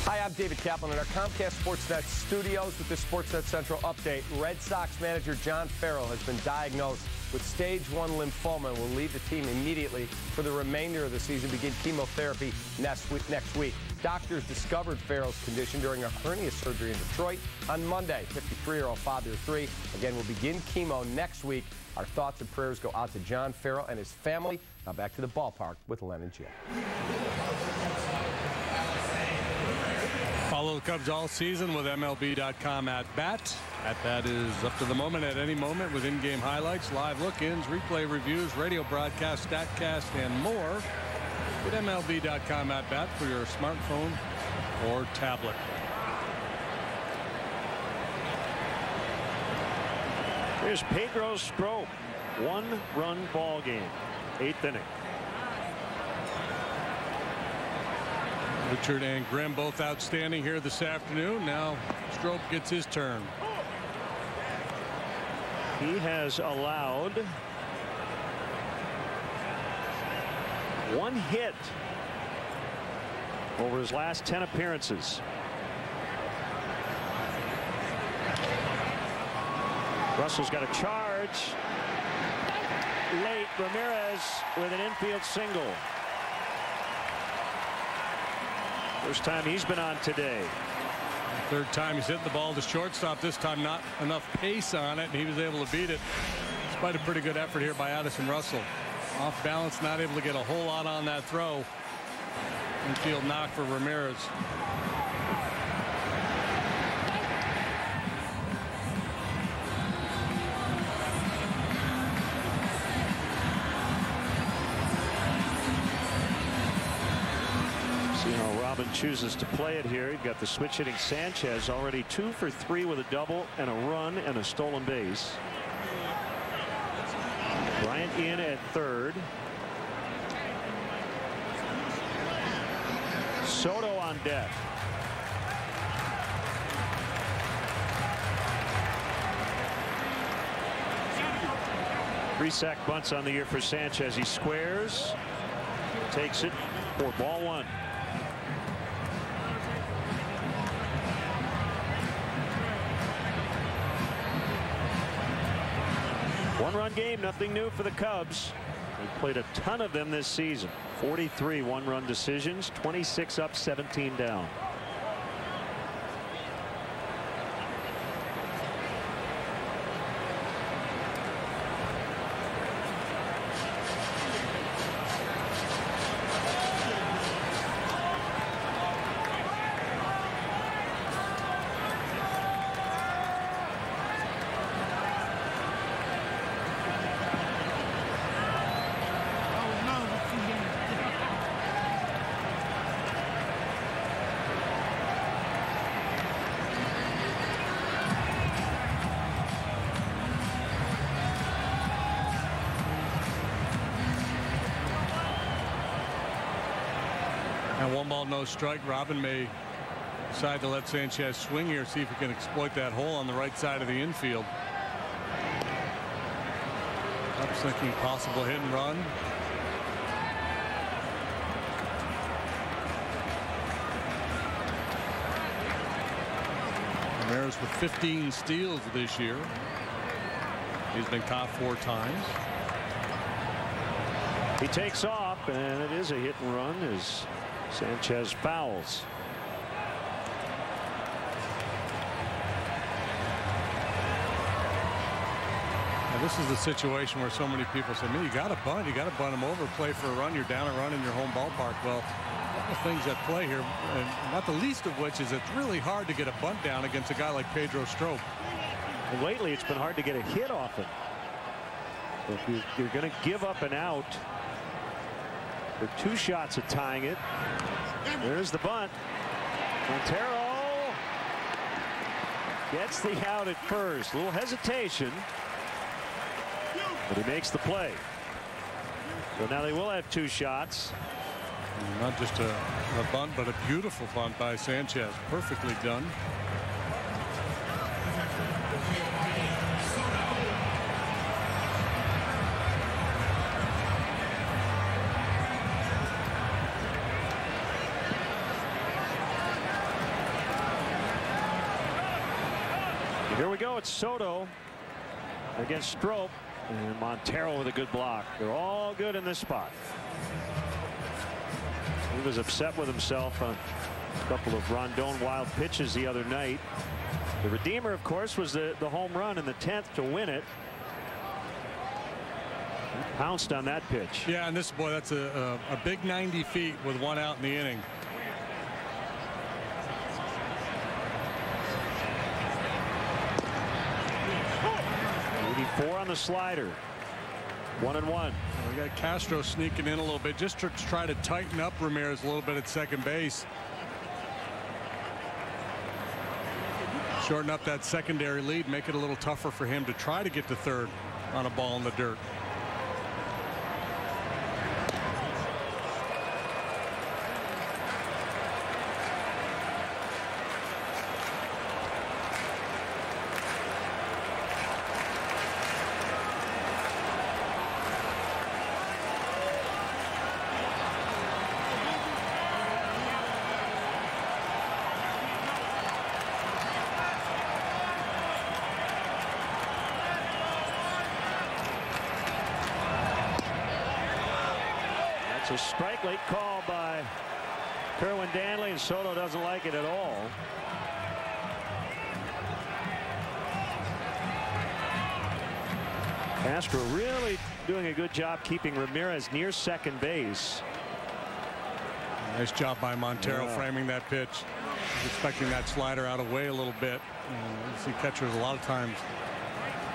Hi, I'm David Kaplan in our Comcast Sportsnet studios with this Sportsnet Central update. Red Sox manager John Farrell has been diagnosed with stage 1 lymphoma and will leave the team immediately for the remainder of the season, begin chemotherapy next week. Doctors discovered Farrell's condition during a hernia surgery in Detroit on Monday. 53-year-old father of 3, again, will begin chemo next week. Our thoughts and prayers go out to John Farrell and his family. Now back to the ballpark with Len and Jim. Follow the Cubs all season with MLB.com at bat. At bat is up to the moment, at any moment, with in-game highlights, live look-ins, replay reviews, radio broadcast, StatCast, and more. Get MLB.com at bat for your smartphone or tablet. Here's Pedro Strop. 1-run ball game. 8th inning. Richard and Grimm both outstanding here this afternoon. Now Strop gets his turn. He has allowed 1 hit over his last 10 appearances. Russell's got a charge. Late, Ramirez with an infield single. First time he's been on today. Third time he's hitting the ball to shortstop. This time not enough pace on it, and he was able to beat it. Despite a pretty good effort here by Addison Russell. Off balance, not able to get a whole lot on that throw. Infield knock for Ramirez. Robin chooses to play it here. You've got the switch hitting Sanchez, already 2 for 3 with a double and a run and a stolen base. Bryant in at third. Soto on deck. Three sack bunts on the year for Sanchez. He squares, takes it for ball 1. One-run game, nothing new for the Cubs. They played a ton of them this season. 43 one-run decisions, 26 up, 17 down. And 1 ball, no strike. Robin may decide to let Sanchez swing here, see if he can exploit that hole on the right side of the infield. Cubs thinking possible hit and run. Ramirez with 15 steals this year. He's been caught 4 times. He takes off, and it is a hit and run as Sanchez fouls. Now this is the situation where so many people say, man, you got to bunt him over, play for a run. You're down a run in your home ballpark. Well, a couple things at play here, and not the least of which is it's really hard to get a bunt down against a guy like Pedro Strop. And lately, it's been hard to get a hit off him. If you're going to give up an out, there are 2 shots at tying it. There's the bunt. Montero gets the out at first. A little hesitation, but he makes the play. So now they will have 2 shots. Not just a bunt, but a beautiful bunt by Sanchez. Perfectly done. Here we go. It's Soto against Strop, and Montero with a good block. They're all good in this spot. He was upset with himself on a couple of Rondon wild pitches the other night. The redeemer, of course, was the home run in the 10th to win it. He pounced on that pitch. Yeah, and this boy, that's a big 90 feet with one out in the inning. Four on the slider. 1-1. We got Castro sneaking in a little bit just to try to tighten up Ramirez a little bit at second base. Shorten up that secondary lead, make it a little tougher for him to try to get to third on a ball in the dirt. It's a strike late call by Kerwin Danley, and Soto doesn't like it at all. Castro really doing a good job keeping Ramirez near second base. Nice job by Montero framing that pitch. He's expecting that slider out of way a little bit. You see catchers a lot of times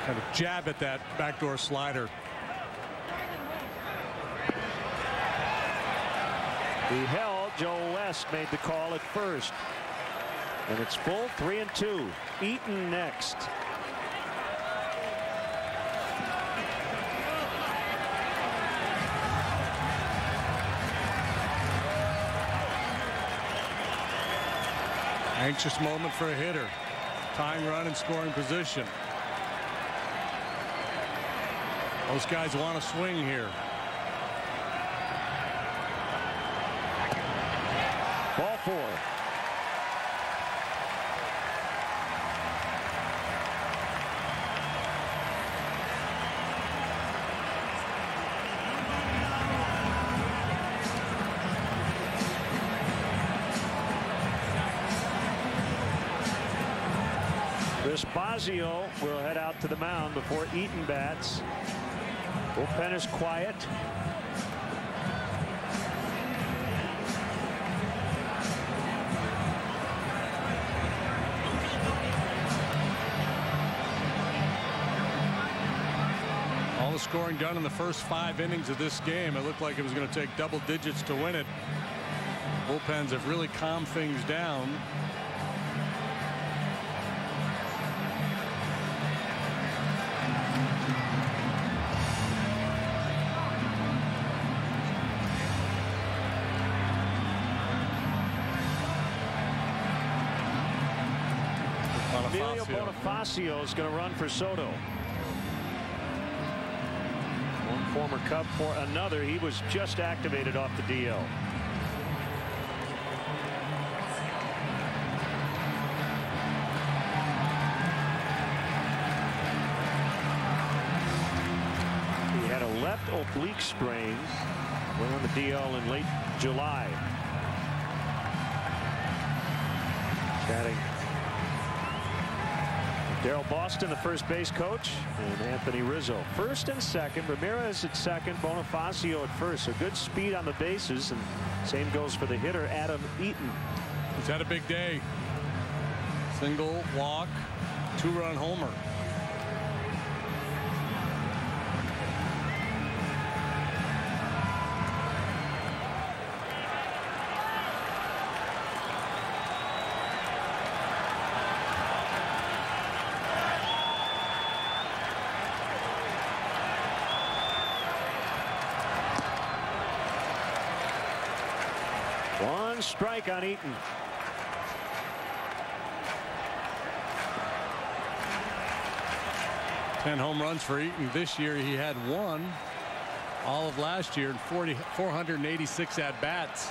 kind of jab at that backdoor slider. He held. Joe West made the call at first. And it's full 3-2. Eaton next. Anxious moment for a hitter. Tying run in scoring position. Those guys want to swing here. Ball four. Vespasio will head out to the mound before Eaton bats. Bullpen is quiet. All the scoring done in the first 5 innings of this game. It looked like it was going to take double digits to win it. Bullpens have really calmed things down. Bonifacio is going to run for Soto. One former Cub for another. He was just activated off the DL. He had a left oblique sprain. Went on the DL in late July. Chatting Darrell Boston, the first base coach, and Anthony Rizzo. First and second. Ramirez at second. Bonifacio at first. So good speed on the bases, and same goes for the hitter, Adam Eaton. He's had a big day. Single, walk, 2-run homer. One strike on Eaton. Ten home runs for Eaton this year. He had 1 all of last year and 486 at bats.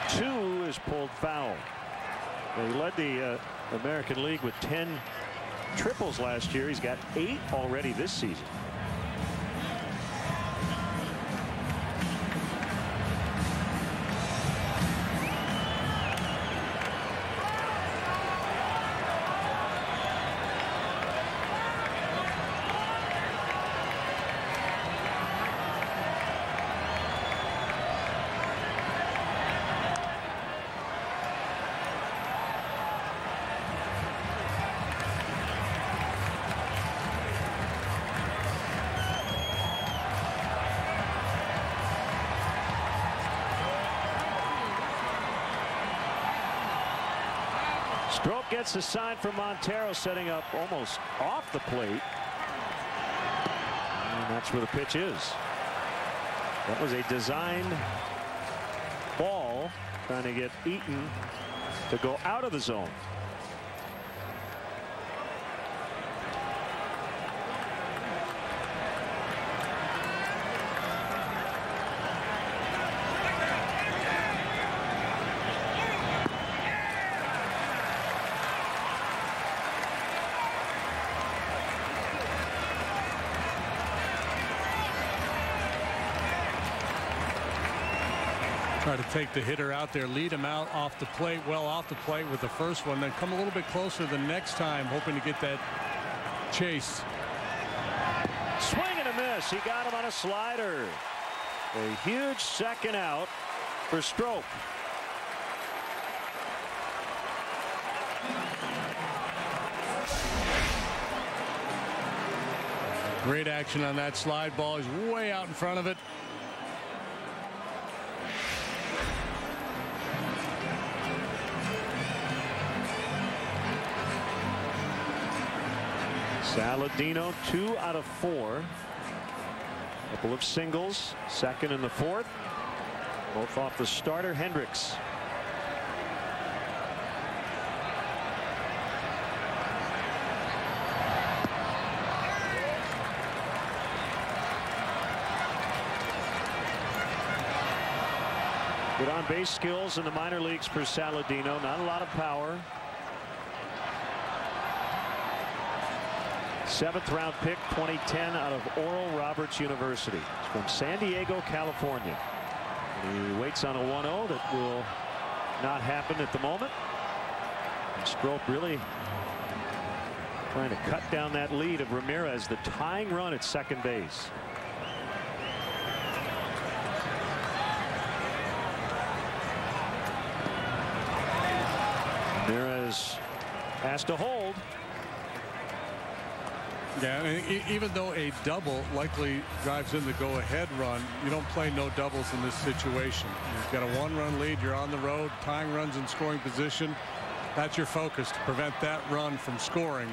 2 is pulled foul. He led the American League with 10 triples last year. He's got 8 already this season. Stroke gets a sign from Montero, setting up almost off the plate. And that's where the pitch is. That was a designed ball trying to get Eaton to go out of the zone. Try to take the hitter out there, lead him out off the plate, well off the plate with the first one, then come a little bit closer the next time, hoping to get that chase. Swing and a miss. He got him on a slider. A huge second out for Stroke. Great action on that slide ball. He's way out in front of it. Saladino 2 out of 4. Couple of singles, second in the fourth. Both off the starter Hendricks. Good on base skills in the minor leagues for Saladino. Not a lot of power. 7th round pick, 2010, out of Oral Roberts University. He's from San Diego, California. And he waits on a 1-0 that will not happen at the moment. And Stroke really trying to cut down that lead of Ramirez, the tying run at second base. Ramirez has to hold. Yeah, even though a double likely drives in the go-ahead run, you don't play no doubles in this situation. You've got a 1-run lead. You're on the road. Tying runs in scoring position. That's your focus, to prevent that run from scoring.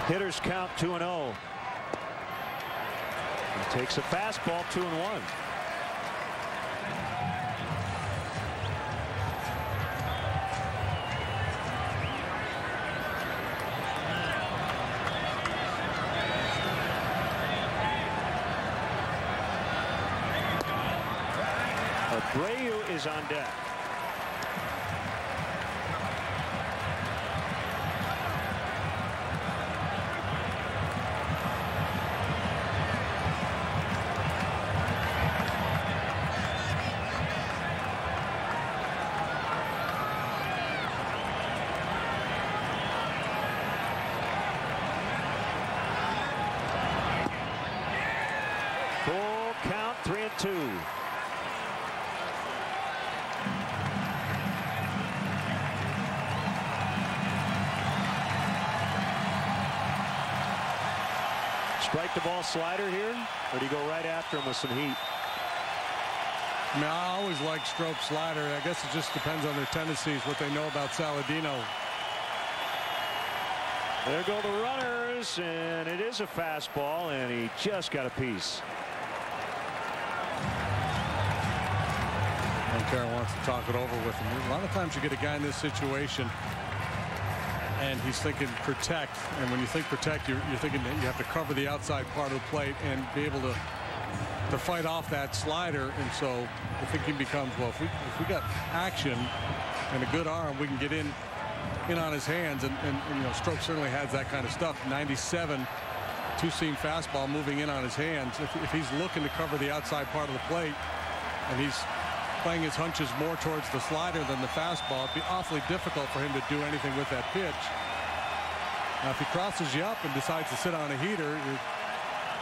Hitters count 2-0. He takes a fastball, 2-1. Abreu is on deck. Full count, 3-2. Strike the ball slider here, or do you go right after him with some heat? I mean, I always like Stroke slider. I guess it just depends on their tendencies, what they know about Saladino. There go the runners, and it is a fastball, and he just got a piece. Montero wants to talk it over with him. A lot of times you get a guy in this situation, and he's thinking protect. And when you think protect, you're thinking that you have to cover the outside part of the plate and be able to fight off that slider. And so the thinking becomes, well, if we got action and a good arm, we can get in on his hands. And you know, Strop certainly has that kind of stuff. 97 two-seam fastball moving in on his hands. If he's looking to cover the outside part of the plate and he's playing his hunches more towards the slider than the fastball, it'd be awfully difficult for him to do anything with that pitch. Now, if he crosses you up and decides to sit on a heater,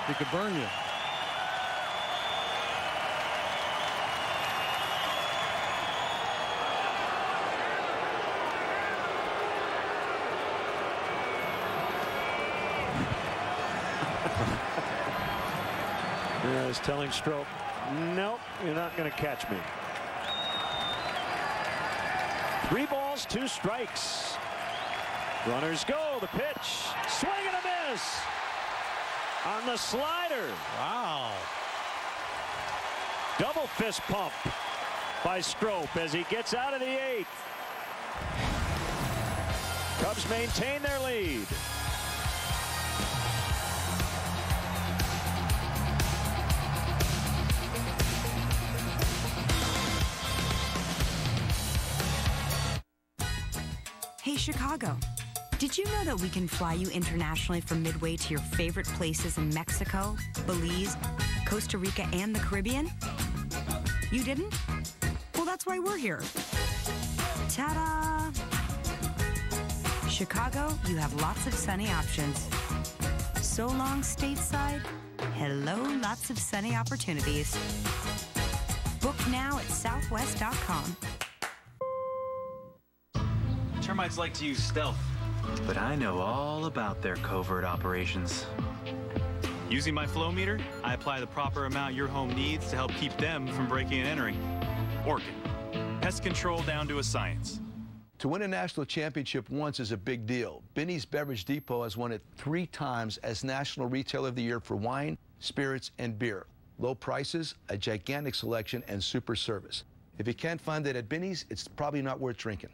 he could burn you. Yeah, he's telling Strop, nope, you're not going to catch me. 3 balls, 2 strikes. Runners go. The pitch. Swing and a miss. On the slider. Wow. Double fist pump by Strop as he gets out of the 8th. Cubs maintain their lead. Hey, Chicago, did you know that we can fly you internationally from Midway to your favorite places in Mexico, Belize, Costa Rica, and the Caribbean? You didn't? Well, that's why we're here. Ta-da! Chicago, you have lots of sunny options. So long, stateside. Hello, lots of sunny opportunities. Book now at southwest.com. Termites like to use stealth, but I know all about their covert operations. Using my flow meter, I apply the proper amount your home needs to help keep them from breaking and entering. Orkin, pest control down to a science. To win a national championship once is a big deal. Binny's Beverage Depot has won it 3 times as National Retailer of the Year for wine, spirits, and beer. Low prices, a gigantic selection, and super service. If you can't find it at Binny's, it's probably not worth drinking.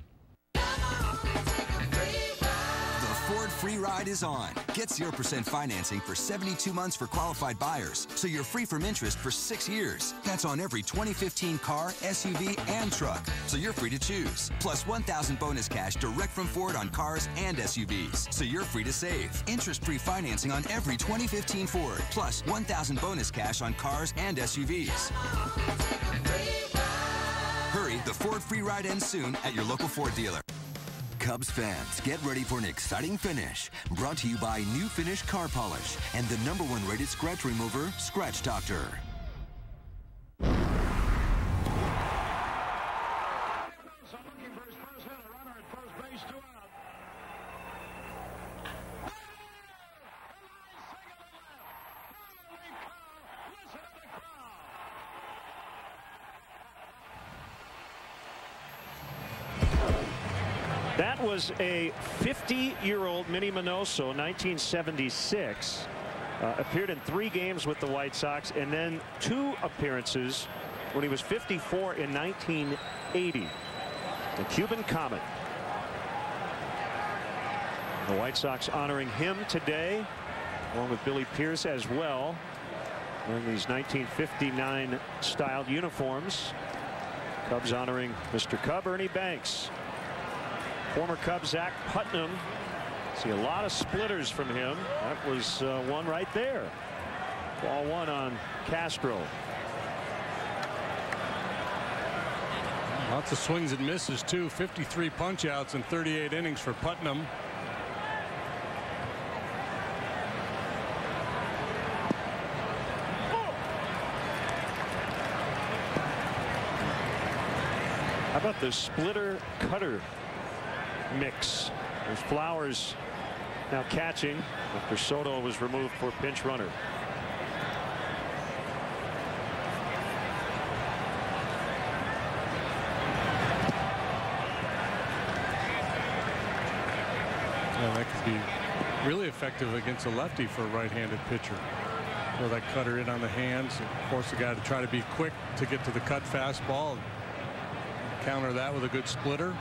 Ford Free Ride is on. Get 0% financing for 72 months for qualified buyers, so you're free from interest for 6 years. That's on every 2015 car, SUV, and truck, so you're free to choose. Plus 1,000 bonus cash direct from Ford on cars and SUVs, so you're free to save. Interest-free financing on every 2015 Ford, plus 1,000 bonus cash on cars and SUVs. Hurry, the Ford Free Ride ends soon at your local Ford dealer. Cubs fans, get ready for an exciting finish. Brought to you by New Finish Car Polish and the #1 rated scratch remover, Scratch Doctor. That was a 50-year-old Minnie Minoso, 1976. Appeared in 3 games with the White Sox and then 2 appearances when he was 54 in 1980. The Cuban Comet. The White Sox honoring him today, along with Billy Pierce as well, wearing these 1959 styled uniforms. Cubs honoring Mr. Cub, Ernie Banks. Former Cub Zach Putnam. See a lot of splitters from him. That was one right there. Ball 1 on Castro. Lots of swings and misses too. 53 punch outs in 38 innings for Putnam. How about the splitter cutter mix? There's Flowers now catching after Soto was removed for pinch runner. Yeah, that could be really effective against a lefty for a right-handed pitcher. Throw that cutter in on the hands, and force the guy to try to be quick to get to the cut fastball. Counter that with a good splitter.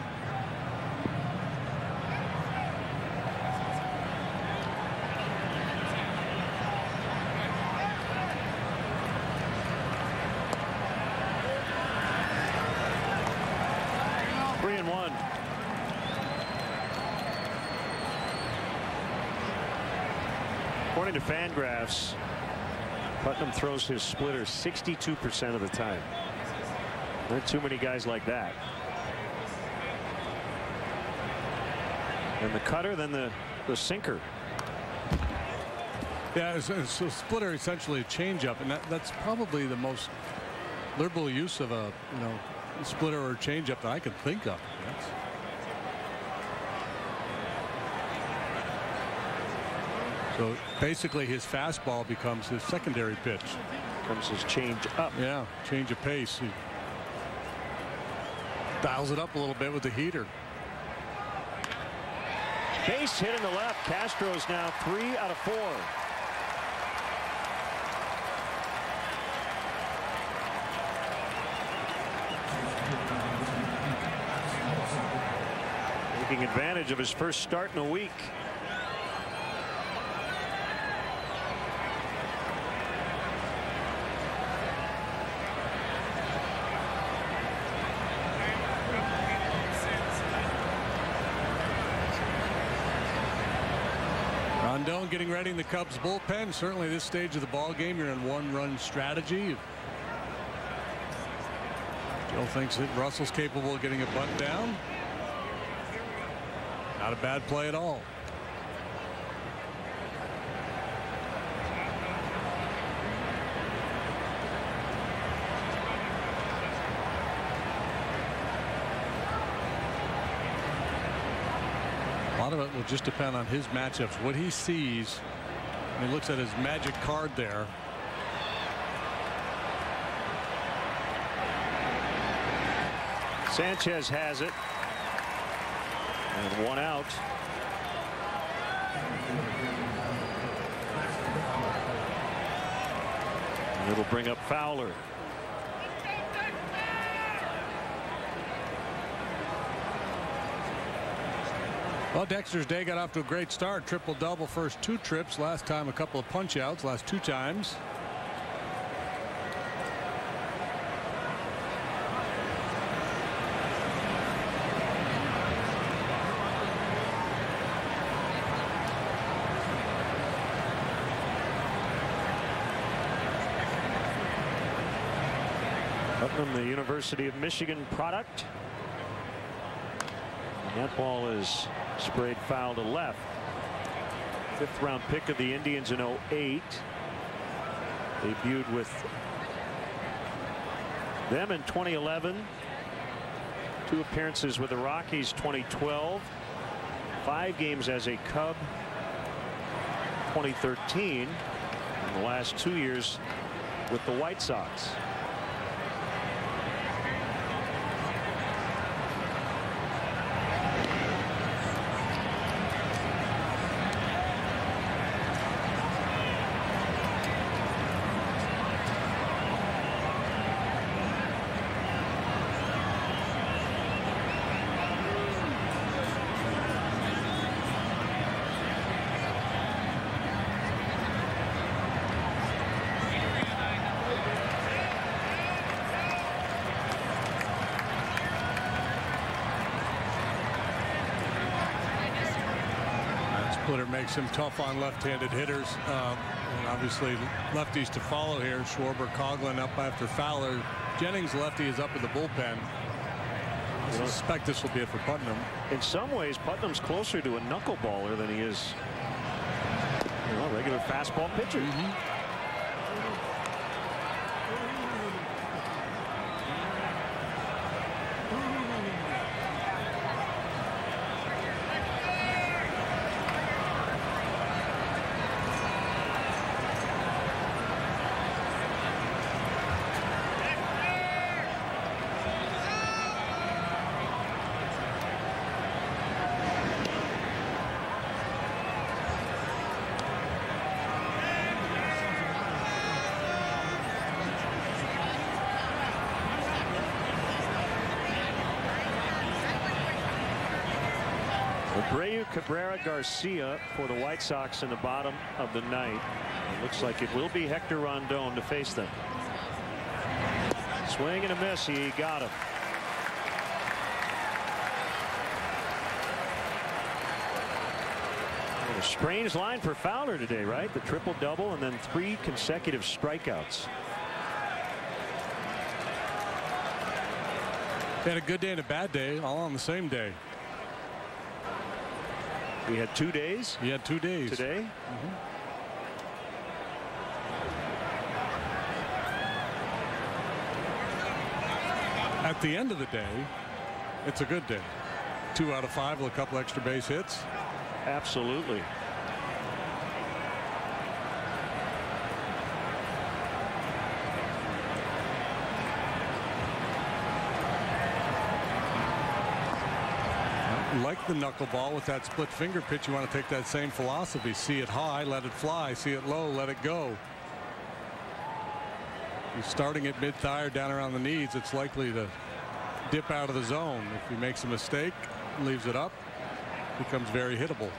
3-1. According to Fangraphs, Putnam throws his splitter 62% of the time. There aren't too many guys like that. And the cutter, then the sinker. Yeah, it's a splitter, essentially a changeup, and that's probably the most liberal use of a splitter or changeup that I can think of. So basically, his fastball becomes his secondary pitch. Comes his change up. Yeah, change of pace. He dials it up a little bit with the heater. Base hit in the left. Castro's now 3 out of 4. Taking advantage of his first start in a week. Rondon getting ready in the Cubs bullpen. Certainly this stage of the ball game, you're in one-run strategy. Joe thinks that Russell's capable of getting a bunt down. Not a bad play at all. A lot of it will just depend on his matchups, what he sees when he looks at his magic card there. Sanchez has it. And 1 out. And it'll bring up Fowler. Well, Dexter's day got off to a great start. Triple-double first 2 trips. Last time a couple of punch-outs. Last 2 times. Putnam, the University of Michigan product. And that ball is sprayed foul to left. 5th round pick of the Indians in 08. Debuted with them in 2011. 2 appearances with the Rockies 2012. 5 games as a Cub 2013. And the last 2 years with the White Sox. Splitter makes him tough on left-handed hitters. And obviously lefties to follow here. Schwarber, Coughlin up after Fowler. Jennings, lefty, is up in the bullpen. I suspect this will be it for Putnam. In some ways, Putnam's closer to a knuckleballer than he is a regular fastball pitcher. Abreu, Cabrera, Garcia for the White Sox in the bottom of the 9th. It looks like it will be Hector Rondon to face them. Swing and a miss. He got him. A strange line for Fowler today, right? The triple-double and then 3 consecutive strikeouts. He had a good day and a bad day all on the same day. He had 2 days? He had 2 days. Today? At the end of the day, it's a good day. 2 out of 5 with a couple extra base hits. Absolutely. Like the knuckleball with that split finger pitch, you want to take that same philosophy. See it high, let it fly. See it low, let it go. He's starting at mid-thigh or down around the knees. It's likely to dip out of the zone. If he makes a mistake, leaves it up, becomes very hittable.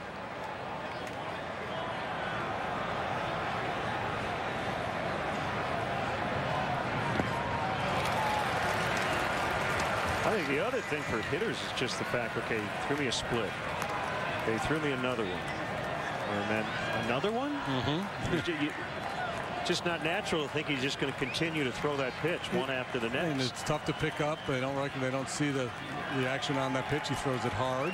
I think the other thing for hitters is just the fact, okay, he threw me a split. They threw me another one. And then another one? Just not natural to think he's just going to continue to throw that pitch one after the next. And it's tough to pick up. They don't see the action on that pitch. He throws it hard.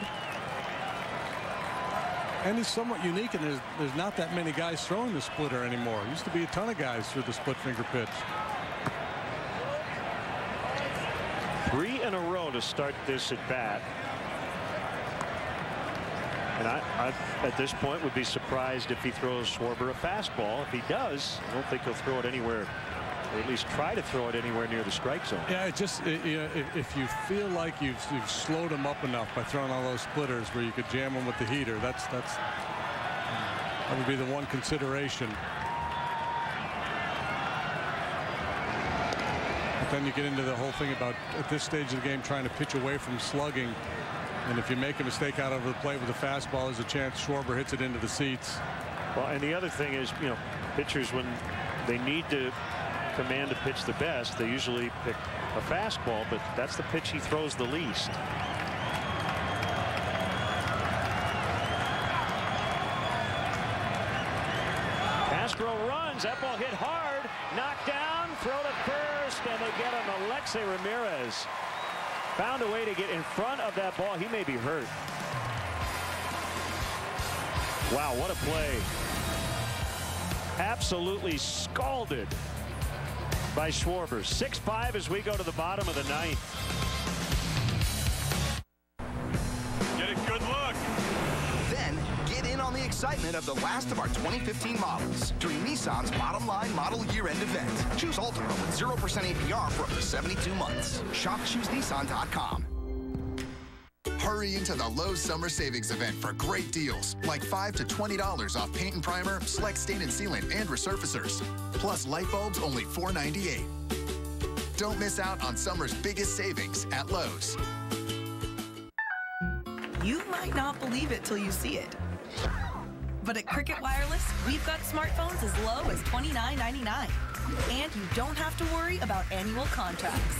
And he's somewhat unique, and there's not that many guys throwing the splitter anymore. Used to be a ton of guys through the split finger pitch. 3 in a row to start this at bat. And I at this point would be surprised if he throws Schwarber a fastball. If he does, I don't think he'll throw it anywhere, or at least try to throw it anywhere near the strike zone. Yeah, it just if you feel like you've slowed him up enough by throwing all those splitters where you could jam him with the heater, that would be the one consideration. But then you get into the whole thing about at this stage of the game trying to pitch away from slugging. And if you make a mistake out of the plate with a fastball, there's a chance Schwarber hits it into the seats. Well, and the other thing is, pitchers, when they need to command a pitch the best, they usually pick a fastball, but that's the pitch he throws the least. Castro runs. That ball hit hard. Knocked down. Throw to first, and they get him. Alexei Ramirez found a way to get in front of that ball. He may be hurt. Wow, what a play. Absolutely scalded by Schwarber. 6-5 as we go to the bottom of the 9th. Get a good look. Then get in on the excitement of the last of our 2015 models during Nissan's Bottom Line Model Year-End event. Choose Ultima with 0% APR for up to 72 months. Shop ChooseNissan.com. Hurry into the Lowe's Summer Savings Event for great deals, like $5 to $20 off paint and primer, select stain and sealant, and resurfacers. Plus light bulbs only $4.98. Don't miss out on summer's biggest savings at Lowe's. You might not believe it till you see it. But at Cricket Wireless, we've got smartphones as low as $29.99. And you don't have to worry about annual contracts.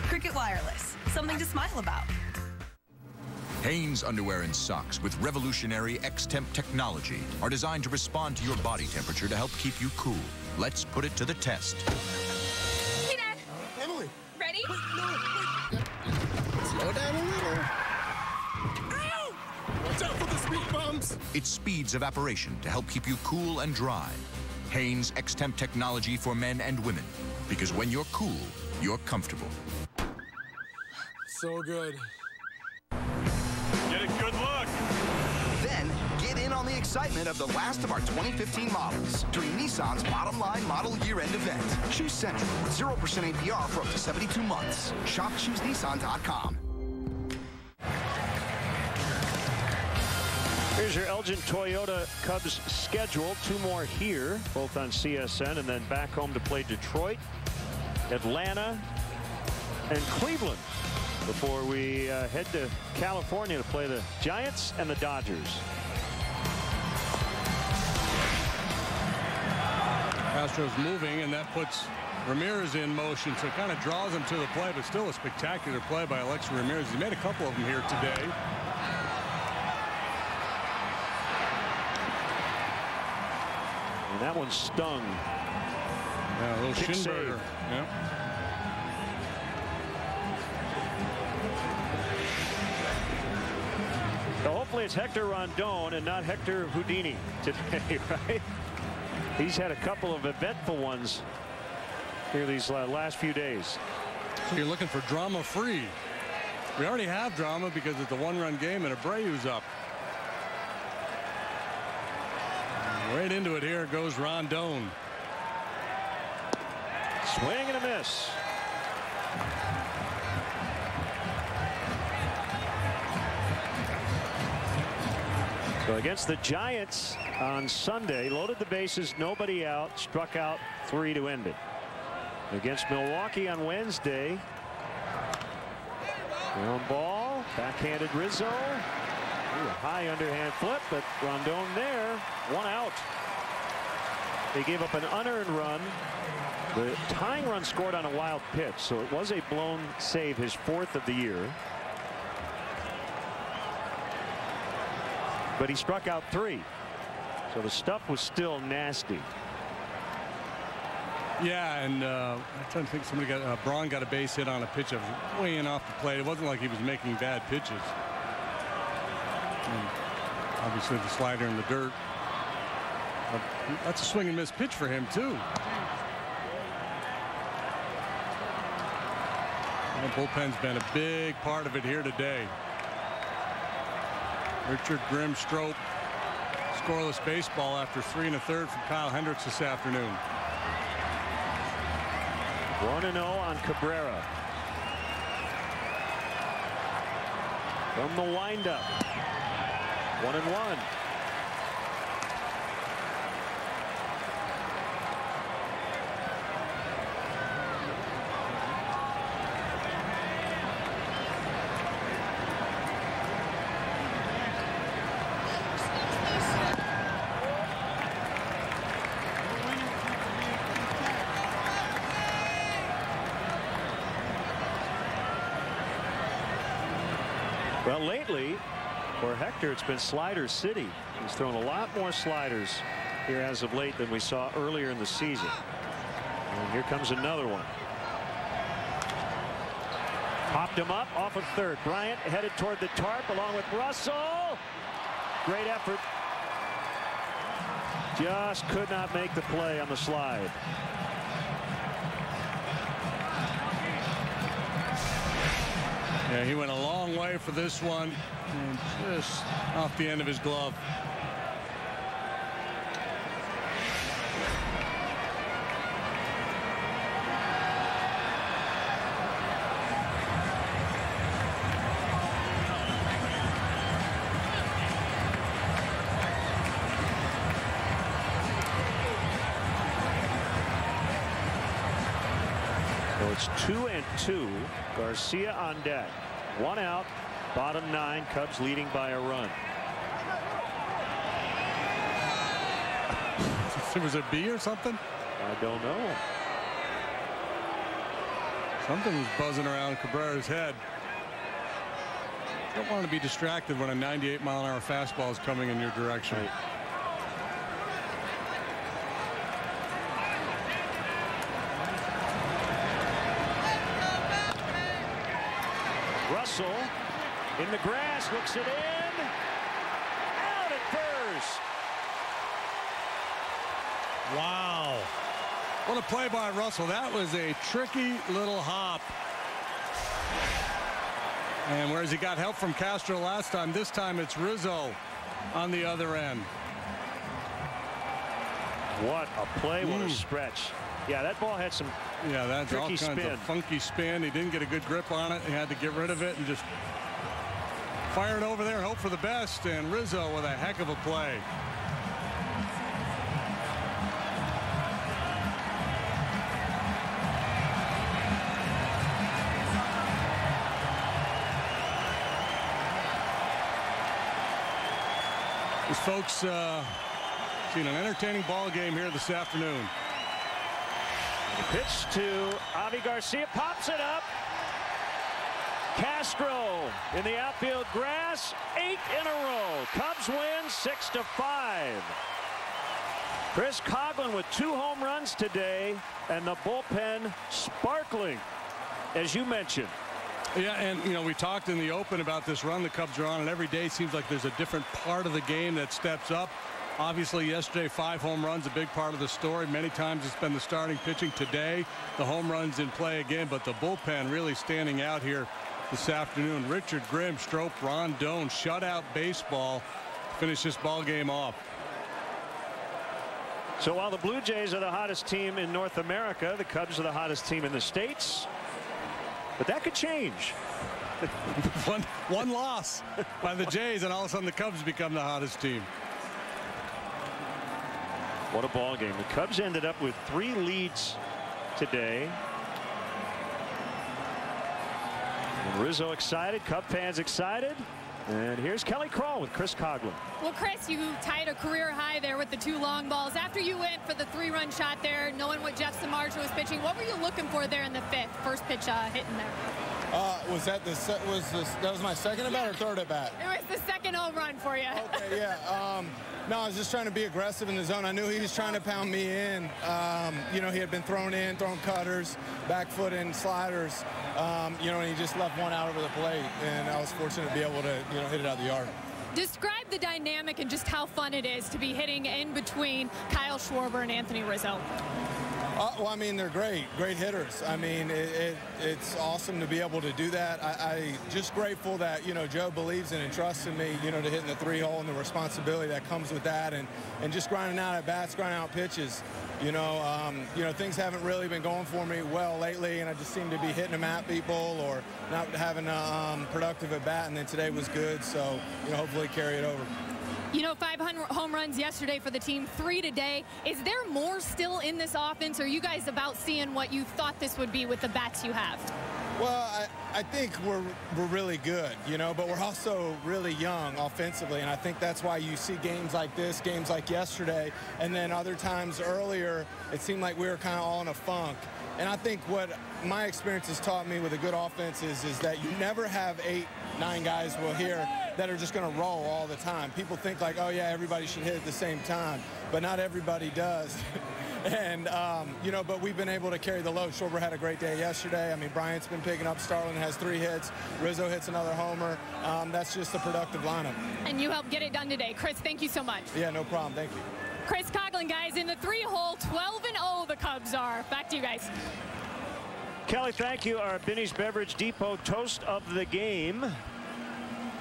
Cricket Wireless, something to smile about. Hanes underwear and socks with revolutionary X-Temp technology are designed to respond to your body temperature to help keep you cool. Let's put it to the test. Hey, Dad. Emily. Ready? Wait, no, wait. Slow down a little. Ow! Watch out for the speed bumps. It speeds evaporation to help keep you cool and dry. Hanes X-Temp technology for men and women. Because when you're cool, you're comfortable. So good. Get a good look. Then get in on the excitement of the last of our 2015 models during Nissan's Bottom Line Model Year-End event. Choose Central with 0% APR for up to 72 months. Shop ChooseNissan.com. Here's your Elgin Toyota Cubs schedule. 2 more here, both on CSN, and then back home to play Detroit, Atlanta, and Cleveland before we head to California to play the Giants and the Dodgers. Castro's moving, and that puts Ramirez in motion, so it kind of draws him to the play, but still a spectacular play by Alexei Ramirez. He made a couple of them here today. that one stung. Yeah, a little Kick shin save. burger. Yeah. So hopefully it's Hector Rondon and not Hector Houdini today, right? He's had a couple of eventful ones here these last few days. So you're looking for drama free. We already have drama because it's a one-run game and Abreu's up. Right into it here goes Rondon. Swing and a miss. So against the Giants on Sunday, loaded the bases, nobody out, struck out 3 to end it. Against Milwaukee on Wednesday, ground ball, backhanded Rizzo. Ooh, a high underhand flip, but Rondon there, 1 out. They gave up an unearned run. The tying run scored on a wild pitch, so it was a blown save, his 4th of the year. But he struck out 3. So the stuff was still nasty. Yeah, and I'm trying to think, somebody got Braun got a base hit on a pitch that was way in off the plate. It wasn't like he was making bad pitches. And obviously the slider in the dirt. But that's a swing and miss pitch for him too. The bullpen's been a big part of it here today. Richard Grimm-Strop, scoreless baseball after 3 1/3 from Kyle Hendricks this afternoon. 1-0 on Cabrera. From the windup. 1-1. Well, lately for Hector, it's been slider city. He's thrown a lot more sliders here as of late than we saw earlier in the season. And here comes another one. Popped him up off of third. Bryant headed toward the tarp along with Russell. Great effort. Just could not make the play on the slide. Yeah, he went a long way for this one, and just off the end of his glove. So it's 2-2. Garcia on deck. 1 out. Bottom 9. Cubs leading by a run. There was a bee or something? I don't know. Something was buzzing around Cabrera's head. You don't want to be distracted when a 98-mile-an-hour fastball is coming in your direction. Right. Russell in the grass, looks it in, out at first. Wow. What a play by Russell. That was a tricky little hop. And whereas he got help from Castro last time, this time it's Rizzo on the other end. What a play, what a stretch. Yeah, that ball had some that's all tricky kinds spin. of funky spin. He didn't get a good grip on it. He had to get rid of it and just fire it over there and hope for the best. And Rizzo with a heck of a play. These folks seen an entertaining ball game here this afternoon. The pitch to Avi Garcia, pops it up. Castro in the outfield grass, 8 in a row. Cubs win 6-5. Chris Coughlin with 2 home runs today, and the bullpen sparkling, as you mentioned. Yeah, and, you know, we talked in the open about this run the Cubs are on, and every day seems like there's a different part of the game that steps up. Obviously, yesterday, 5 home runs, a big part of the story. Many times it's been the starting pitching. Today, the home runs in play again, but the bullpen really standing out here this afternoon. Richard Grimm, Strop, Rondon, shutout baseball, finish this ball game off. So while the Blue Jays are the hottest team in North America, the Cubs are the hottest team in the States. But that could change. one loss by the Jays, and all of a sudden the Cubs become the hottest team. What a ball game. The Cubs ended up with 3 leads today. And Rizzo excited, Cub fans excited. And here's Kelly Crawl with Chris Coughlin. Well, Chris, you tied a career high there with the 2 long balls. After you went for the 3-run shot there, knowing what Jeff Samardzija was pitching, what were you looking for there in the 5th? First pitch hitting there. That was my second at bat or third at bat? It was the second home run for you. Okay, yeah. No, I was just trying to be aggressive in the zone. I knew he was trying to pound me in. You know, he had been throwing cutters, back foot and sliders. You know, and he just left one out over the plate, and I was fortunate to be able to, you know, hit it out of the yard. Describe the dynamic and just how fun it is to be hitting in between Kyle Schwarber and Anthony Rizzo. Well, I mean, they're great hitters. I mean, it's awesome to be able to do that. I just grateful that, you know, Joe believes in and trusts in me, you know, to hit in the 3-hole and the responsibility that comes with that, and just grinding out at bats, grinding out pitches. You know, things haven't really been going for me well lately, and I just seem to be hitting them at people or not having a productive at bat, and then today was good, so, you know, hopefully carry it over. You know, 5 home runs yesterday for the team, 3 today. Is there more still in this offense, or are you guys about seeing what you thought this would be with the bats you have? Well, I think we're really good, you know, but we're also really young offensively, and I think that's why you see games like this, games like yesterday, and then other times earlier, it seemed like we were kind of all in a funk. And I think what my experience has taught me with a good offense is that you never have 8, 9 guys here that are just going to roll all the time. People think like, oh, yeah, everybody should hit at the same time, but not everybody does. And, you know, but we've been able to carry the load. Schwarber had a great day yesterday. I mean, Bryant's been picking up. Starlin has 3 hits. Rizzo hits another homer. That's just a productive lineup. And you helped get it done today. Chris, thank you so much. Yeah, no problem. Thank you. Chris Coughlin, guys, in the 3-hole, 12-0 the Cubs are. Back to you guys. Kelly, thank you. Our Binny's Beverage Depot toast of the game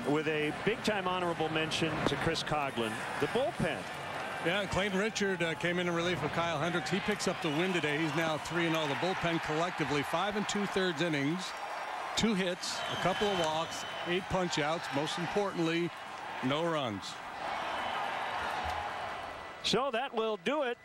with a big-time honorable mention to Chris Coughlin, the bullpen. Yeah, Clayton Richard came in relief of Kyle Hendricks. He picks up the win today. He's now 3-0. The bullpen collectively 5 2/3 innings, 2 hits, a couple of walks, 8 punch-outs. Most importantly, no runs. So that will do it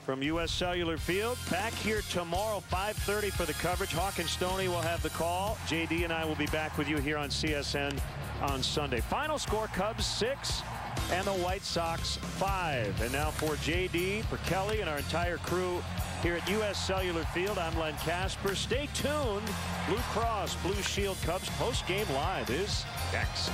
from U.S. Cellular Field. Back here tomorrow, 5:30 for the coverage. Hawk and Stoney will have the call. JD and I will be back with you here on CSN on Sunday. Final score, Cubs 6 and the White Sox 5. And now for JD, for Kelly, and our entire crew here at U.S. Cellular Field, I'm Len Casper. Stay tuned. Blue Cross Blue Shield Cubs post-game live is next.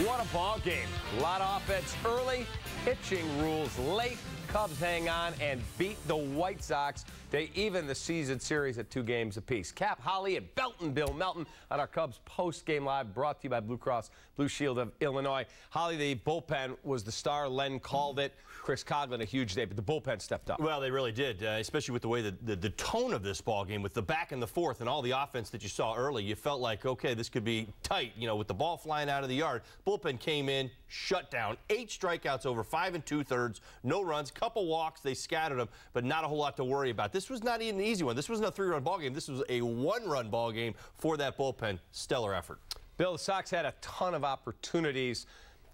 What a ball game. A lot of offense early, pitching rules late. Cubs hang on and beat the White Sox. They even the season series at 2 games apiece. Cap Holly and Belton Bill Melton on our Cubs post-game live, brought to you by Blue Cross Blue Shield of Illinois. Holly, the bullpen was the star. Len called it. Chris Coughlin, a huge day, but the bullpen stepped up. Well, they really did, especially with the way the tone of this ball game, with the back and the forth and all the offense that you saw early. You felt like, okay, this could be tight, you know, with the ball flying out of the yard. Bullpen came in, shut down, 8 strikeouts over 5 2/3, no runs, couple walks. They scattered them, but not a whole lot to worry about. This was not even an easy one. This wasn't a 3-run ball game. This was a 1-run ball game for that bullpen. Stellar effort. Bill, the Sox had a ton of opportunities.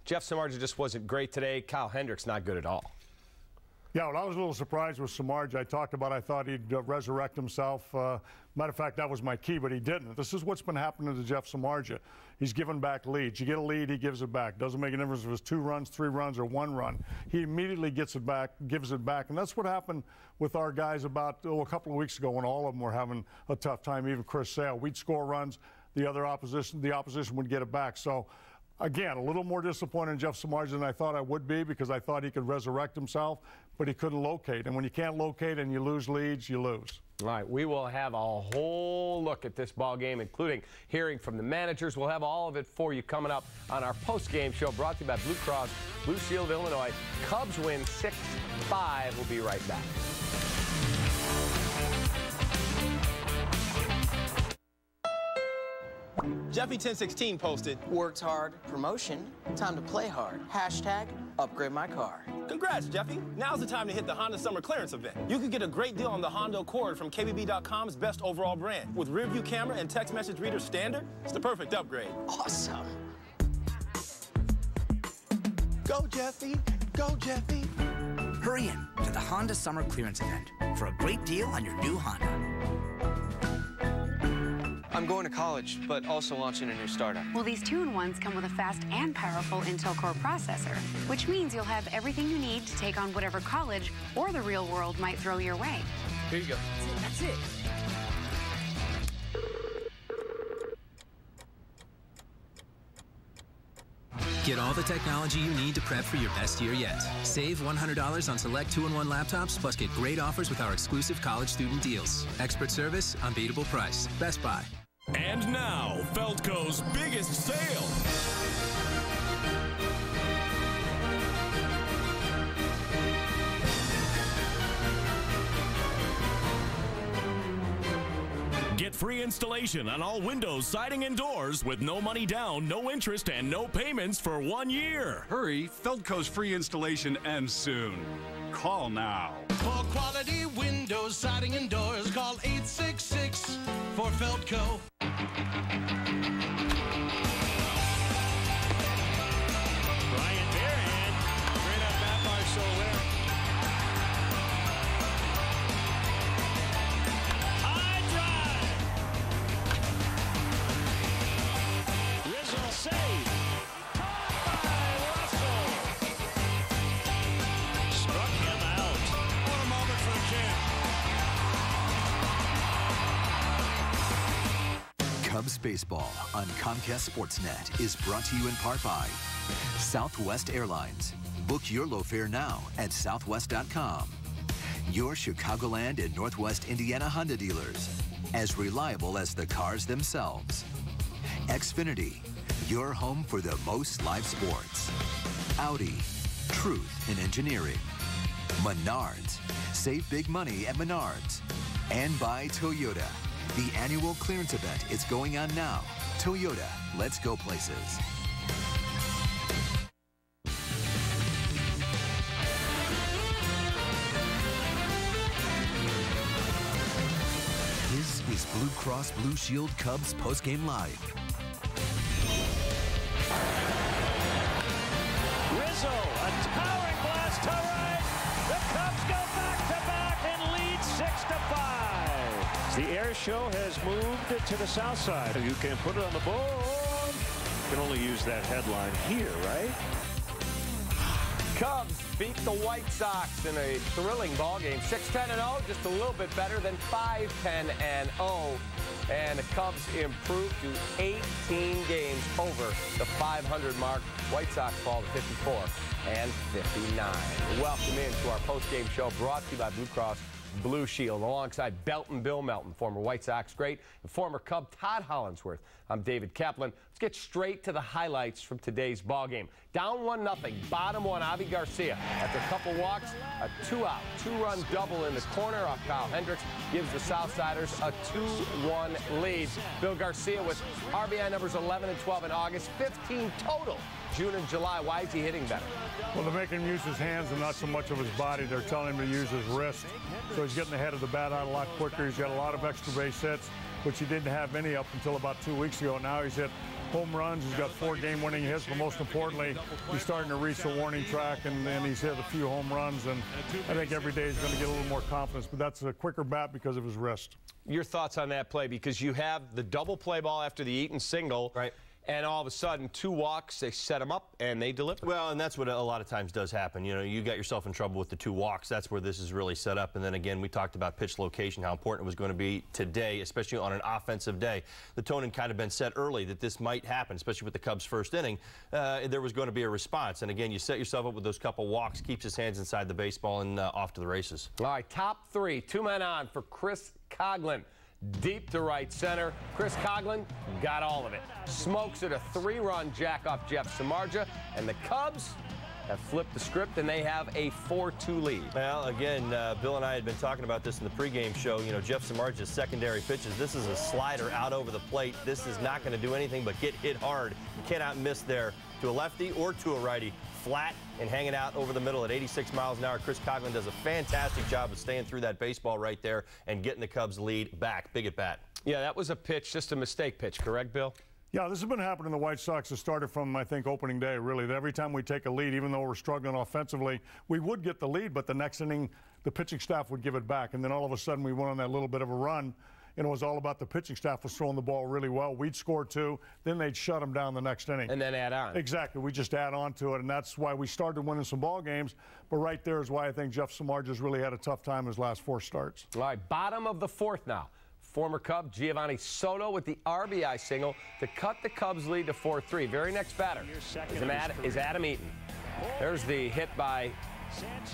Jeff Samardzija just wasn't great today. Kyle Hendricks not good at all. Yeah, well, I was a little surprised with Samardzija. I talked about I thought he'd resurrect himself. Matter of fact, that was my key, but he didn't. This is what's been happening to Jeff Samardzija. He's given back leads. You get a lead, he gives it back. Doesn't make a difference if it's 2 runs, 3 runs, or 1 run. He immediately gets it back, gives it back. And that's what happened with our guys about a couple of weeks ago when all of them were having a tough time, even Chris Sale. We'd score runs, the opposition would get it back. So, again, a little more disappointed in Jeff Samardzija than I thought I would be because I thought he could resurrect himself, but he couldn't locate. And when you can't locate and you lose leads, you lose. All right, we will have a whole look at this ball game, including hearing from the managers. We'll have all of it for you coming up on our post-game show brought to you by Blue Cross Blue Shield of Illinois. Cubs win 6-5. We'll be right back. Jeffy1016 posted, worked hard, promotion, time to play hard. Hashtag upgrade my car. Congrats, Jeffy. Now's the time to hit the Honda Summer Clearance event. You can get a great deal on the Honda Accord from KBB.com's best overall brand. With rear view camera and text message reader standard, it's the perfect upgrade. Awesome. Go, Jeffy. Go, Jeffy. Hurry in to the Honda Summer Clearance event for a great deal on your new Honda. I'm going to college, but also launching a new startup. Well, these 2-in-1s come with a fast and powerful Intel Core processor, which means you'll have everything you need to take on whatever college or the real world might throw your way. Here you go. That's it. Get all the technology you need to prep for your best year yet. Save $100 on select 2-in-1 laptops, plus get great offers with our exclusive college student deals. Expert service, unbeatable price. Best Buy. And now, Feldco's biggest sale. Get free installation on all windows, siding, and doors with no money down, no interest, and no payments for 1 year. Hurry, Feldco's free installation ends soon. Call now. For quality windows, siding, and doors, call 866 for Feldco. Brian Bearhan, great at bat by Soler. High drive. Rizzo save. Caught by Russell. Struck him out. What a moment for the kid. Cubs baseball on Comcast Sportsnet is brought to you in part by Southwest Airlines. Book your low fare now at southwest.com. Your Chicagoland and Northwest Indiana Honda dealers, as reliable as the cars themselves. Xfinity, your home for the most live sports. Audi, truth in engineering. Menards, save big money at Menards. And by Toyota. The annual clearance event is going on now. Toyota, let's go places. This is Blue Cross Blue Shield Cubs postgame live. Rizzo, a towering blast to right. The Cubs go back-to-back and lead 6-5. The air show has moved to the south side. You can put it on the board. You can only use that headline here, right? Cubs beat the White Sox in a thrilling ball game. 6-10-0, just a little bit better than 5-10-0. And the Cubs improved to 18 games over the 500 mark. White Sox fall to 54 and 59. Welcome into our post-game show brought to you by Blue Cross Blue Shield, alongside Belton Bill Melton, former White Sox great, and former Cub Todd Hollingsworth. I'm David Kaplan. Let's get straight to the highlights from today's ball game. Down 1-0, bottom one, Avi Garcia. After a couple walks, a 2-out, 2-run double in the corner off Kyle Hendricks gives the Southsiders a 2-1 lead. Bill Garcia with RBI numbers 11 and 12 in August, 15 total. June and July. Why is he hitting better? Well, they're making him use his hands and not so much of his body. They're telling him to use his wrist. So he's getting the head of the bat out a lot quicker. He's got a lot of extra base hits, which he didn't have any up until about 2 weeks ago. Now he's hit home runs. He's got 4 game-winning hits, but most importantly, he's starting to reach the warning track, and he's hit a few home runs, and I think every day he's going to get a little more confidence, but that's a quicker bat because of his wrist. Your thoughts on that play, because you have the double play ball after the Eaton single. Right. And all of a sudden, 2 walks, they set them up, and they deliver. Well, and that's what a lot of times does happen. You know, you got yourself in trouble with the 2 walks. That's where this is really set up. And then again, we talked about pitch location, how important it was going to be today, especially on an offensive day. The tone had kind of been set early that this might happen, especially with the Cubs' first inning. There was going to be a response. And again, you set yourself up with those couple walks, keeps his hands inside the baseball, and off to the races. All right, top 3, 2 men on for Chris Coghlan. Deep to right center. Chris Coghlan got all of it. Smokes it, a 3-run jack off Jeff Samardzija, and the Cubs have flipped the script, and they have a 4-2 lead. Well, again, Bill and I had been talking about this in the pregame show. You know, Jeff Samardzija's secondary pitches. This is a slider out over the plate. This is not going to do anything but get hit hard. You cannot miss there to a lefty or to a righty. Flat and hanging out over the middle at 86 miles an hour. Chris Coghlan does a fantastic job of staying through that baseball right there and getting the Cubs lead back. Big at bat. Yeah, that was a pitch, just a mistake pitch, correct, Bill? Yeah, this has been happening to the White Sox. It started from, I think, opening day, really. That every time we take a lead, even though we're struggling offensively, we would get the lead, but the next inning, the pitching staff would give it back. And then all of a sudden, we went on that little bit of a run, and it was all about the pitching staff was throwing the ball really well. We'd score 2, then they'd shut them down the next inning. And then add on. Exactly. We just add on to it, and that's why we started winning some ball games. But right there is why I think Jeff Samardzija's really had a tough time his last 4 starts. All right, bottom of the 4th now. Former Cub Giovanni Soto with the RBI single to cut the Cubs lead to 4-3. Very next batter is Adam Eaton. There's the hit by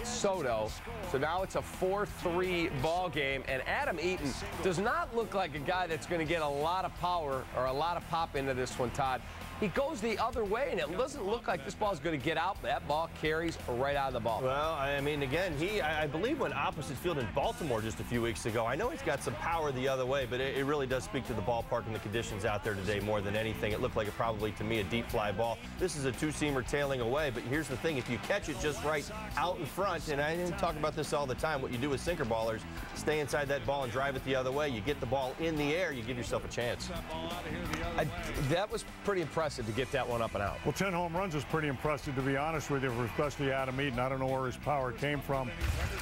Soto. So now it's a 4-3 ball game, and Adam Eaton does not look like a guy that's going to get a lot of power or a lot of pop into this one, Todd. He goes the other way, and it doesn't look like this ball is going to get out. That ball carries right out of the ball. Well, I mean, again, I believe went opposite field in Baltimore just a few weeks ago. I know he's got some power the other way, but it really does speak to the ballpark and the conditions out there today more than anything. It looked like it probably, to me, a deep fly ball. This is a 2-seamer tailing away, but here's the thing. If you catch it just right out in front, and I didn't talk about this all the time, what you do with sinker ballers, stay inside that ball and drive it the other way. You get the ball in the air, you give yourself a chance. That was pretty impressive to get that one up and out. Well, 10 home runs is pretty impressive, to be honest with you, especially Adam Eaton. I don't know where his power came from,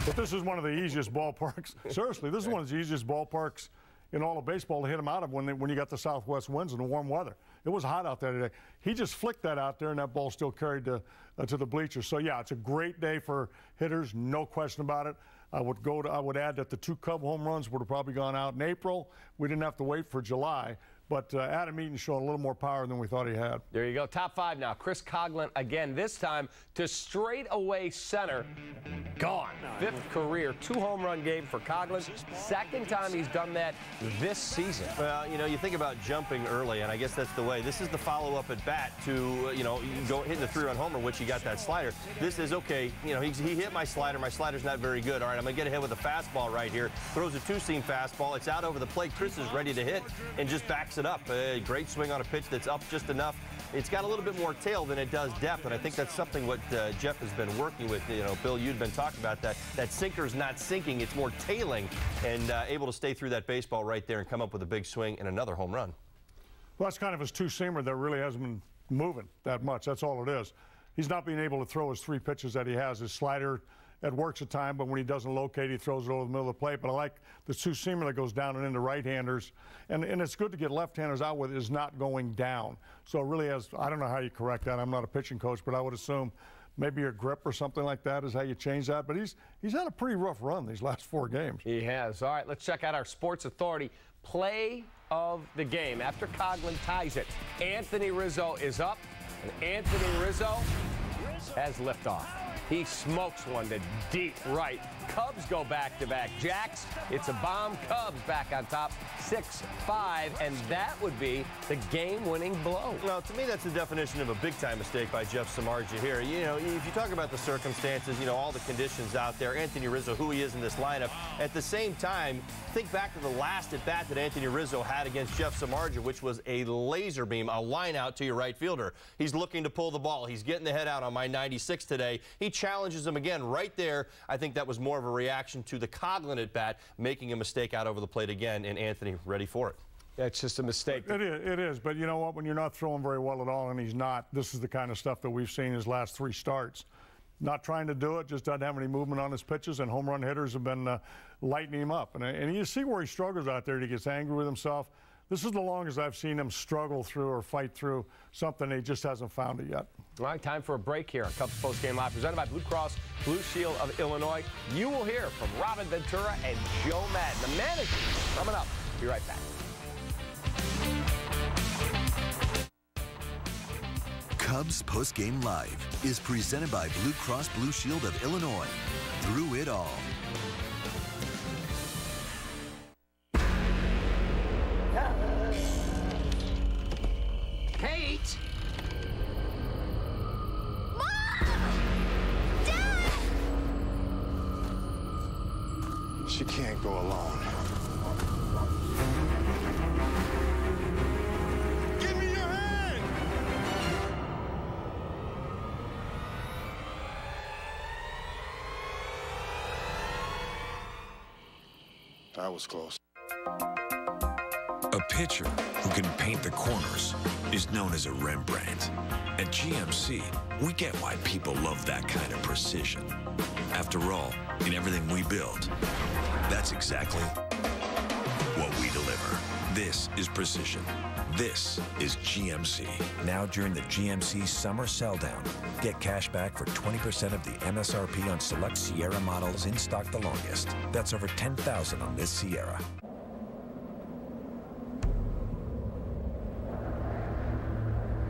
but this is one of the easiest ballparks. Seriously, this is one of the easiest ballparks in all of baseball to hit him out of when you got the southwest winds and the warm weather. It was hot out there today. He just flicked that out there, and that ball still carried to the bleachers. So, yeah, it's a great day for hitters, no question about it. I would add that the 2 Cub home runs would have probably gone out in April. We didn't have to wait for July. But Adam Eaton showed a little more power than we thought he had. There you go. Top 5 now. Chris Coghlan again, this time to straightaway center. Gone. 5th career 2-home-run game for Coghlan. 2nd time he's done that this season. Well, you know, you think about jumping early, and I guess that's the way. This is the follow-up at bat to, you know, hitting the 3-run homer, which he got that slider. This is, okay, you know, he hit my slider. My slider's not very good. All right, I'm going to get ahead with a fastball right here. Throws a 2-seam fastball. It's out over the plate. Chris is ready to hit and just backs it up. A great swing on a pitch that's up just enough. It's got a little bit more tail than it does depth, and I think that's something what Jeff has been working with. You know, Bill, you'd been talking about that. That sinker's not sinking, it's more tailing, and able to stay through that baseball right there and come up with a big swing and another home run. Well, that's kind of his 2-seamer that really hasn't been moving that much. That's all it is. He's not being able to throw his 3 pitches that he has. His slider, it works at time, but when he doesn't locate, he throws it over the middle of the plate. But I like the 2-seamer that goes down and into right-handers. And it's good to get left-handers out with it is not going down. So it really has, I don't know how you correct that. I'm not a pitching coach, but I would assume maybe your grip or something like that is how you change that. But he's had a pretty rough run these last 4 games. He has. All right, let's check out our Sports Authority play of the game. After Coghlan ties it, Anthony Rizzo is up, and Anthony Rizzo has liftoff. He smokes one to deep right. Cubs go back-to-back jacks. It's a bomb. Cubs back on top, 6-5, and that would be the game-winning blow. Well, to me, that's the definition of a big-time mistake by Jeff Samardzija here. You know, if you talk about the circumstances, you know, all the conditions out there, Anthony Rizzo, who he is in this lineup, at the same time, think back to the last at-bat that Anthony Rizzo had against Jeff Samardzija, which was a laser beam, a line out to your right fielder. He's looking to pull the ball. He's getting the head out on my 96 today. He challenges him again right there. I think that was more of a reaction to the Coghlan at bat, making a mistake out over the plate again, and Anthony ready for it. It's just a mistake. It is, but you know what? When you're not throwing very well at all, and he's not, this is the kind of stuff that we've seen his last 3 starts. Not trying to do it, just doesn't have any movement on his pitches, and home run hitters have been lighting him up. And you see where he struggles out there. He gets angry with himself. This is the longest I've seen him struggle through or fight through something. He just hasn't found it yet. All right, time for a break here. Cubs Postgame Live, presented by Blue Cross Blue Shield of Illinois. You will hear from Robin Ventura and Joe Madden, the managers, coming up. Be right back. Cubs Postgame Live is presented by Blue Cross Blue Shield of Illinois. Through it all. Kate! Mom! Dad! She can't go alone. Give me your hand! That was close. A pitcher who can paint the corners is known as a Rembrandt. At GMC, we get why people love that kind of precision. After all, in everything we build, that's exactly what we deliver. This is precision. This is GMC. Now during the GMC Summer Sell Down, get cash back for 20% of the MSRP on select Sierra models in stock the longest. That's over $10,000 on this Sierra.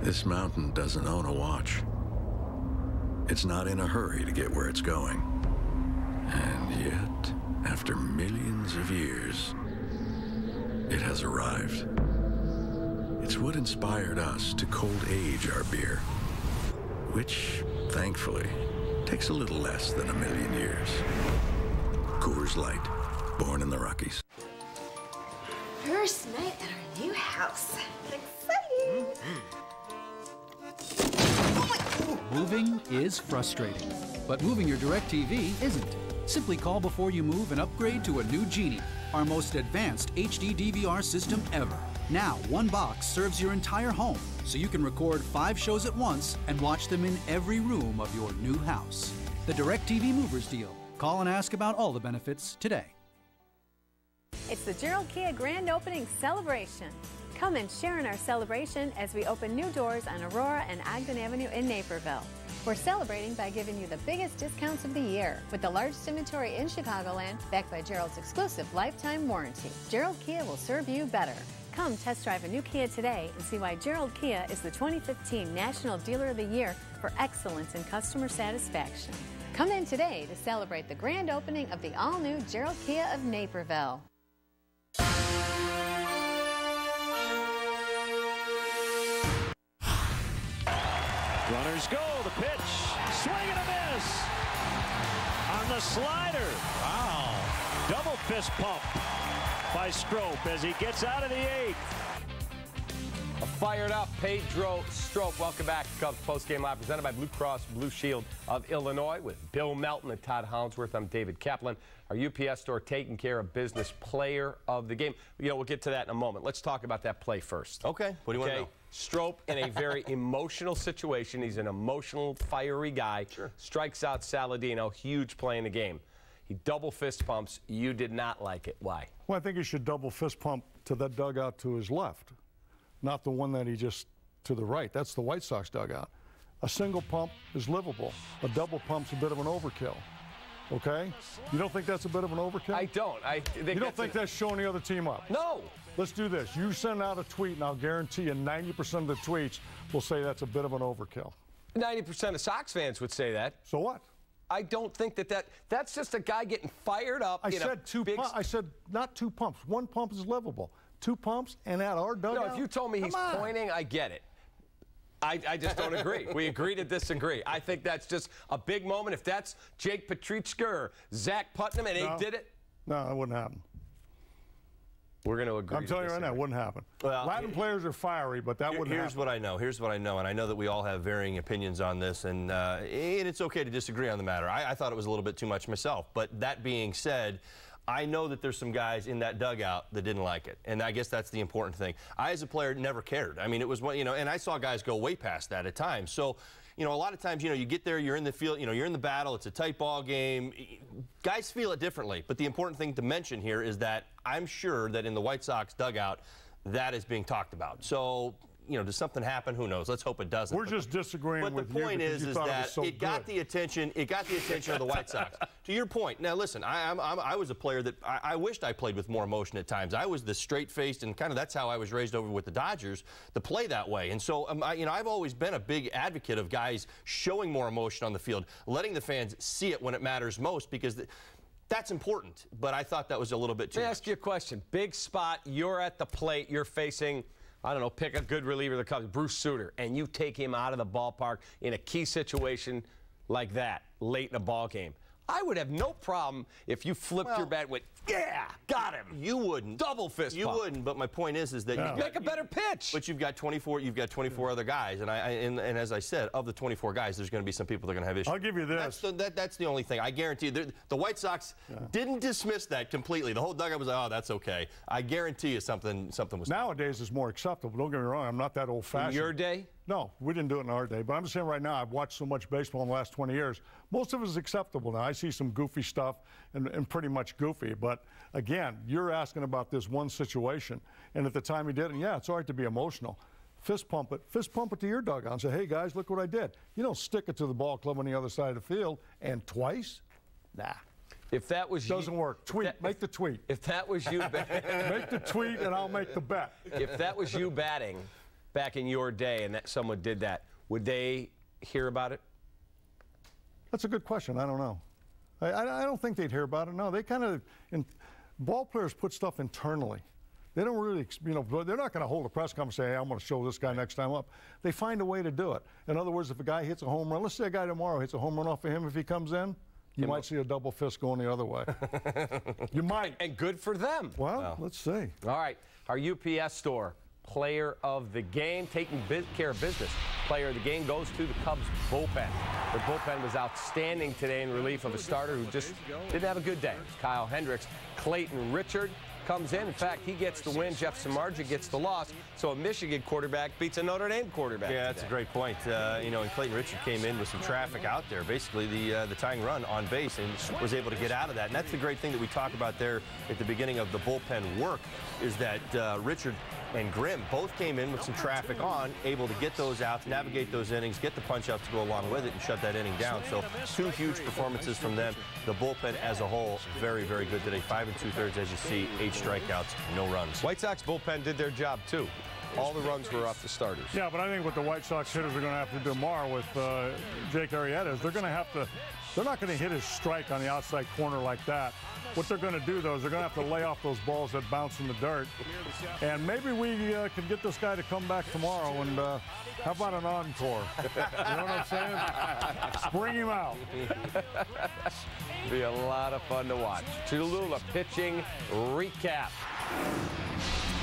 This mountain doesn't own a watch. It's not in a hurry to get where it's going. And yet, after millions of years, it has arrived. It's what inspired us to cold age our beer, which, thankfully, takes a little less than a million years. Coors Light, born in the Rockies. First night at our new house. Exciting! Moving is frustrating, but moving your DirecTV isn't. Simply call before you move and upgrade to a new Genie, our most advanced HD DVR system ever. Now, one box serves your entire home, so you can record 5 shows at once and watch them in every room of your new house. The DirecTV Movers deal. Call and ask about all the benefits today. It's the Gerald Kia Grand Opening Celebration. Come and share in our celebration as we open new doors on Aurora and Ogden Avenue in Naperville. We're celebrating by giving you the biggest discounts of the year with the largest inventory in Chicagoland, backed by Gerald's exclusive lifetime warranty. Gerald Kia will serve you better. Come test drive a new Kia today and see why Gerald Kia is the 2015 National Dealer of the Year for excellence in customer satisfaction. Come in today to celebrate the grand opening of the all-new Gerald Kia of Naperville. Runners go, the pitch, swing and a miss. On the slider. Wow. Double fist pump by Strop as he gets out of the 8th. A fired up Pedro Strop. Welcome back to Cubs Postgame Live, presented by Blue Cross Blue Shield of Illinois with Bill Melton and Todd Hollingsworth. I'm David Kaplan. Our UPS store taking care of business player of the game. You know, we'll get to that in a moment. Let's talk about that play first. Okay. What do you want to know? Strop in a very emotional situation. He's an emotional, fiery guy. Sure. Strikes out Saladino. Huge play in the game. He double fist pumps. You did not like it. Why? Well, I think he should double fist pump to that dugout to his left, not the one that he just to the right. That's the White Sox dugout. A single pump is livable. A double pump's a bit of an overkill. Okay? You don't think that's a bit of an overkill? I don't. You don't think that's showing the other team up? No. Let's do this. You send out a tweet, and I'll guarantee you 90% of the tweets will say that's a bit of an overkill. 90% of Sox fans would say that. So what? I don't think that's just a guy getting fired up. I said two pumps. I said not 2 pumps. 1 pump is livable. 2 pumps and at our dugout. No, if you told me he's pointing, I get it. I just don't agree. We agree to disagree. I think that's just a big moment. If that's Jake Petrichka or Zach Putnam and they did it. No, that wouldn't happen. We're going to agree. I'm telling you right now, it wouldn't happen. Well, Latin players are fiery, but that wouldn't happen. Here's what I know. Here's what I know, and I know that we all have varying opinions on this, and it's okay to disagree on the matter. I thought it was a little bit too much myself. But that being said, I know that there's some guys in that dugout that didn't like it, and I guess that's the important thing. I, as a player, never cared. I mean, it was, you know, and I saw guys go way past that at times. So, you know, a lot of times, you know, you get there, you're in the field, you know, you're in the battle, it's a tight ball game. Guys feel it differently, but the important thing to mention here is that I'm sure that in the White Sox dugout, that is being talked about. So, you know, does something happen? Who knows? Let's hope it doesn't. We're just disagreeing with you. But the point is that it got the attention. It got the attention of the White Sox. To your point. Now, listen, I was a player that I wished I played with more emotion at times. I was the straight-faced, and kind of that's how I was raised over with the Dodgers, to play that way. And so, you know, I've always been a big advocate of guys showing more emotion on the field, letting the fans see it when it matters most, because that's important. But I thought that was a little bit too much. Let me ask you a question. Big spot. You're at the plate. You're facing, I don't know, pick a good reliever of the Cubs, Bruce Sutter, and you take him out of the ballpark in a key situation like that late in a ball game. I would have no problem if you flipped your bat and went, yeah, got him. You wouldn't. Double fist You pump. wouldn't, but my point is that you make a better pitch. But you've got 24 other guys, and and as I said, of the 24 guys, there's going to be some people that are going to have issues. I'll give you this. That's the only thing. I guarantee you, the White Sox didn't dismiss that completely. The whole dugout was like, oh, that's okay. I guarantee you something was. Nowadays it's more acceptable. Don't get me wrong. I'm not that old-fashioned. In your day? No, we didn't do it in our day. But I'm just saying right now, I've watched so much baseball in the last 20 years. Most of it is acceptable now. I see some goofy stuff and pretty much goofy. But again, you're asking about this one situation. And at the time he did it, yeah, it's all right to be emotional. Fist pump it to your dugout and say, hey, guys, look what I did. You don't stick it to the ball club on the other side of the field and twice. Nah. If that was doesn't work. Tweet. Make the tweet. If that was you. Make the tweet and I'll make the bet. If that was you batting back in your day and that someone did that, would they hear about it? That's a good question. I don't know. I don't think they'd hear about it. No, they kind of, ball players put stuff internally. They don't really, you know, they're not going to hold a press conference and say, hey, I'm going to show this guy next time up. They find a way to do it. In other words, if a guy hits a home run, let's say a guy tomorrow hits a home run off of him, if he comes in, you might see a double fist going the other way. You might. And good for them. Well, let's see. All right, our UPS store. Player of the game, taking care of business. Player of the game goes to the Cubs bullpen. Their bullpen was outstanding today in relief of a starter who just didn't have a good day. Kyle Hendricks. Clayton Richard comes in. In fact, he gets the win. Jeff Samardzija gets the loss. So a Michigan quarterback beats a Notre Dame quarterback. Yeah, that's a great point. You know, and Clayton Richard came in with some traffic out there, basically the tying run on base, and was able to get out of that. And that's the great thing that we talk about there at the beginning of the bullpen work, is that Richard and Grimm both came in with some traffic on, able to get those outs, navigate those innings, get the punch-outs to go along with it, and shut that inning down. So two huge performances from them. The bullpen as a whole, very, very good today. 5 2/3, as you see, 8 strikeouts, no runs. White Sox bullpen did their job, too. All the runs were off the starters. Yeah, but I think what the White Sox hitters are going to have to do tomorrow with Jake Arrieta is they're going to have to, they're not going to hit his strike on the outside corner like that. What they're going to do, though, is they're going to have to lay off those balls that bounce in the dirt. And maybe we can get this guy to come back tomorrow and how about an encore? You know what I'm saying? Bring him out. Be a lot of fun to watch. Tulula pitching recap.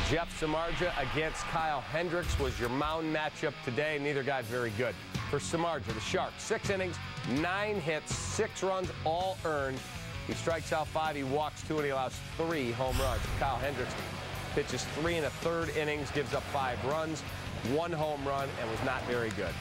Jeff Samardzija against Kyle Hendricks was your mound matchup today. Neither guy's very good. For Samardzija, the Sharks, 6 innings, 9 hits, 6 runs, all earned. He strikes out 5, he walks 2, and he allows 3 home runs. Kyle Hendricks pitches 3 1/3 innings, gives up 5 runs, 1 home run, and was not very good.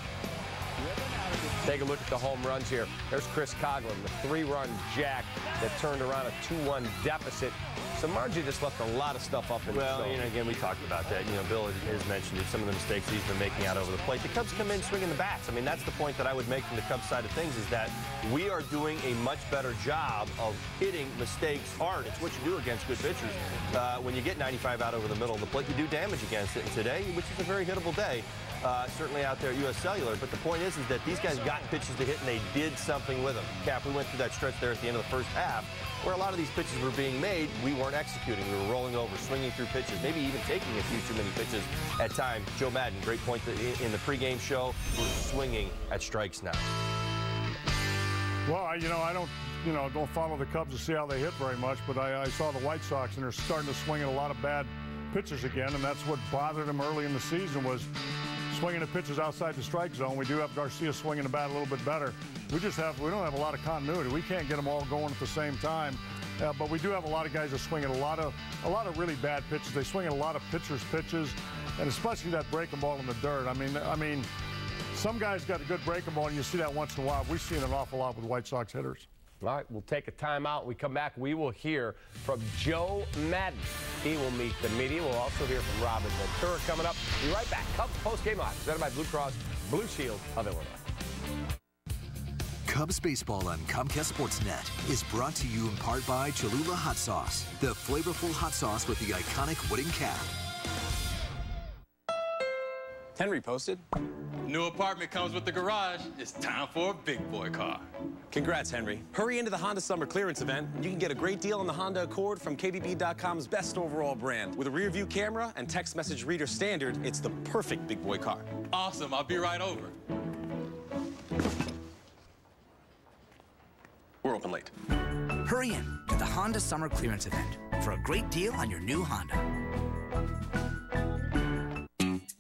Take a look at the home runs here. There's Chris Coughlin, the 3-run jack that turned around a 2-1 deficit. Samardzija just left a lot of stuff up in the zone. Well, you know, again, we talked about that. You know, Bill has mentioned some of the mistakes he's been making out over the plate. The Cubs come in swinging the bats. I mean, that's the point that I would make from the Cubs side of things, is that we are doing a much better job of hitting mistakes hard. It's what you do against good pitchers. When you get 95 out over the middle of the plate, you do damage against it. And today, which is a very hittable day, certainly out there at U.S. Cellular. But the point is that these guys got pitches to hit, and they did something with them. Cap, we went through that stretch there at the end of the first half, where a lot of these pitches were being made, we weren't executing. We were rolling over, swinging through pitches, maybe even taking a few too many pitches at times. Joe Madden, great point in the pregame show. We're swinging at strikes now. Well, I don't follow the Cubs to see how they hit very much, but I saw the White Sox, and they're starting to swing at a lot of bad pitches again, and that's what bothered them early in the season, was swinging at pitches outside the strike zone. We do have Garcia swinging the bat a little bit better. We don't have a lot of continuity. We can't get them all going at the same time. but we do have a lot of guys that swing at a lot of really bad pitches. They swing at a lot of pitchers' pitches, and especially that breaking ball in the dirt. I mean, some guys got a good breaking ball, and you see that once in a while. We've seen it an awful lot with White Sox hitters. All right, we'll take a timeout. When we come back, we will hear from Joe Madden. He will meet the media. We'll also hear from Robin Ventura coming up. Be right back. Cubs Post-Game Live, presented by Blue Cross Blue Shield of Illinois. Cubs baseball on Comcast Sportsnet is brought to you in part by Cholula Hot Sauce, the flavorful hot sauce with the iconic wooden cap. Henry posted. New apartment comes with the garage. It's time for a big boy car. Congrats, Henry. Hurry into the Honda Summer Clearance event, and you can get a great deal on the Honda Accord from KBB.com's best overall brand. With a rear view camera and text message reader standard, it's the perfect big boy car. Awesome. I'll be right over. We're open late. Hurry in to the Honda Summer Clearance event for a great deal on your new Honda.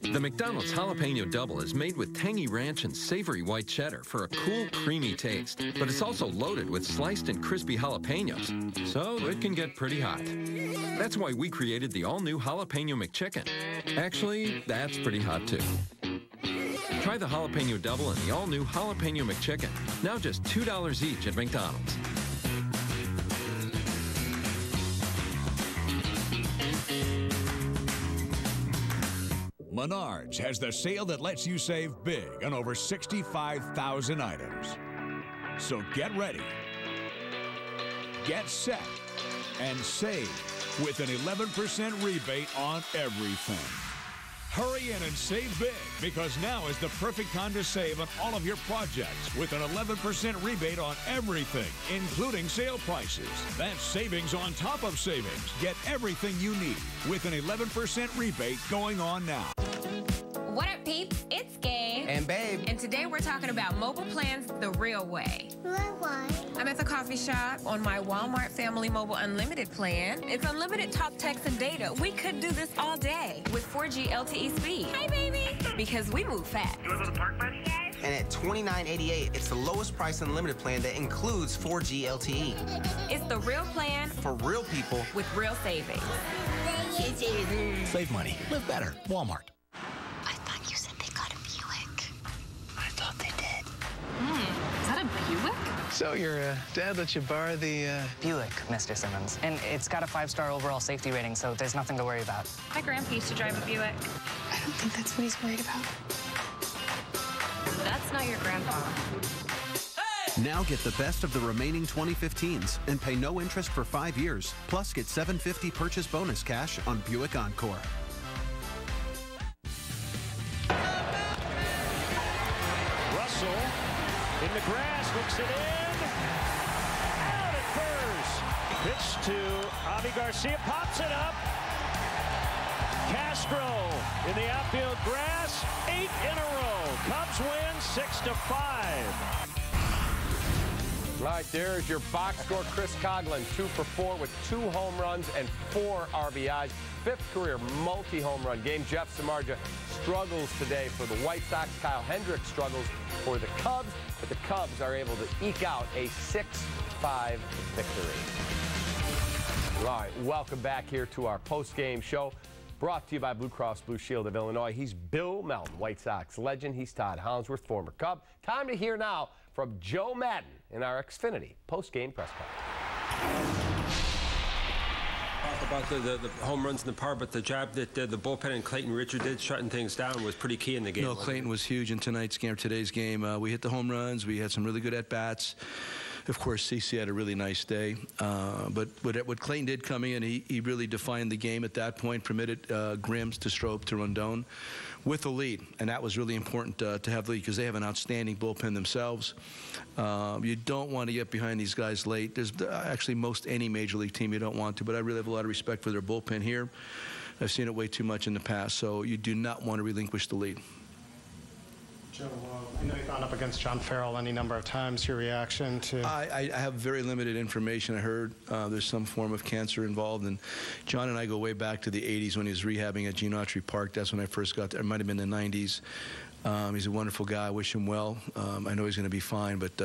The McDonald's Jalapeno Double is made with tangy ranch and savory white cheddar for a cool, creamy taste. But it's also loaded with sliced and crispy jalapenos, so it can get pretty hot. That's why we created the all-new Jalapeno McChicken. Actually, that's pretty hot, too. Try the Jalapeno Double and the all-new Jalapeno McChicken. Now just $2 each at McDonald's. Menards has the sale that lets you save big on over 65,000 items. So get ready, get set, and save with an 11% rebate on everything. Hurry in and save big, because now is the perfect time to save on all of your projects with an 11% rebate on everything, including sale prices. That's savings on top of savings. Get everything you need with an 11% rebate going on now. What up, peeps? It's Gabe. And Babe. And today we're talking about mobile plans the real way. Why? I'm at the coffee shop on my Walmart Family Mobile Unlimited plan. It's unlimited talk, text, and data. We could do this all day with 4G LTE speed. Hey, baby! Because we move fast. You want to go to the park, buddy? Yes. And at $29.88, it's the lowest price unlimited plan that includes 4G LTE. It's the real plan for real people with real savings. Save money. Live better. Walmart. I thought you said they got a Buick. I thought they did. Is that a Buick? So your dad let you borrow the... Buick, Mr. Simmons. And it's got a 5-star overall safety rating, so there's nothing to worry about. My grandpa used to drive a Buick. I don't think that's what he's worried about. That's not your grandpa. Now get the best of the remaining 2015s and pay no interest for 5 years. Plus, get $750 purchase bonus cash on Buick Encore. Russell in the grass, looks it in. Out it burrs. Pitch to Avi Garcia, pops it up. Castro in the outfield grass, 8 in a row. Cubs win 6-5. All right, there's your box score. Chris Coughlin, 2 for 4 with 2 home runs and 4 RBIs. 5th career multi-home run game. Jeff Samardzija struggles today for the White Sox. Kyle Hendricks struggles for the Cubs, but the Cubs are able to eke out a 6-5 victory. All right, welcome back here to our post-game show. Brought to you by Blue Cross Blue Shield of Illinois. He's Bill Melton, White Sox legend. He's Todd Hollingsworth, former Cub. Time to hear now from Joe Madden in our Xfinity post-game press conference. Talk about the home runs in the park, but the job that the bullpen and Clayton Richard did shutting things down was pretty key in the game. No, Clayton was huge in tonight's game, today's game. We hit the home runs. We had some really good at-bats. Of course, CC had a really nice day. But what Clayton did coming in, he really defined the game at that point, permitted Grims to Strop to Rondon with the lead. And that was really important to have the lead because they have an outstanding bullpen themselves. You don't want to get behind these guys late. There's actually most any major league team you don't want to, but I really have a lot of respect for their bullpen here. I've seen it way too much in the past, so you do not want to relinquish the lead. Joe, I know you've gone up against John Farrell any number of times. Your reaction to... I have very limited information. I heard there's some form of cancer involved, and John and I go way back to the 80s when he was rehabbing at Gene Autry Park. That's when I first got there. It might have been the 90s. He's a wonderful guy. I wish him well. I know he's going to be fine, but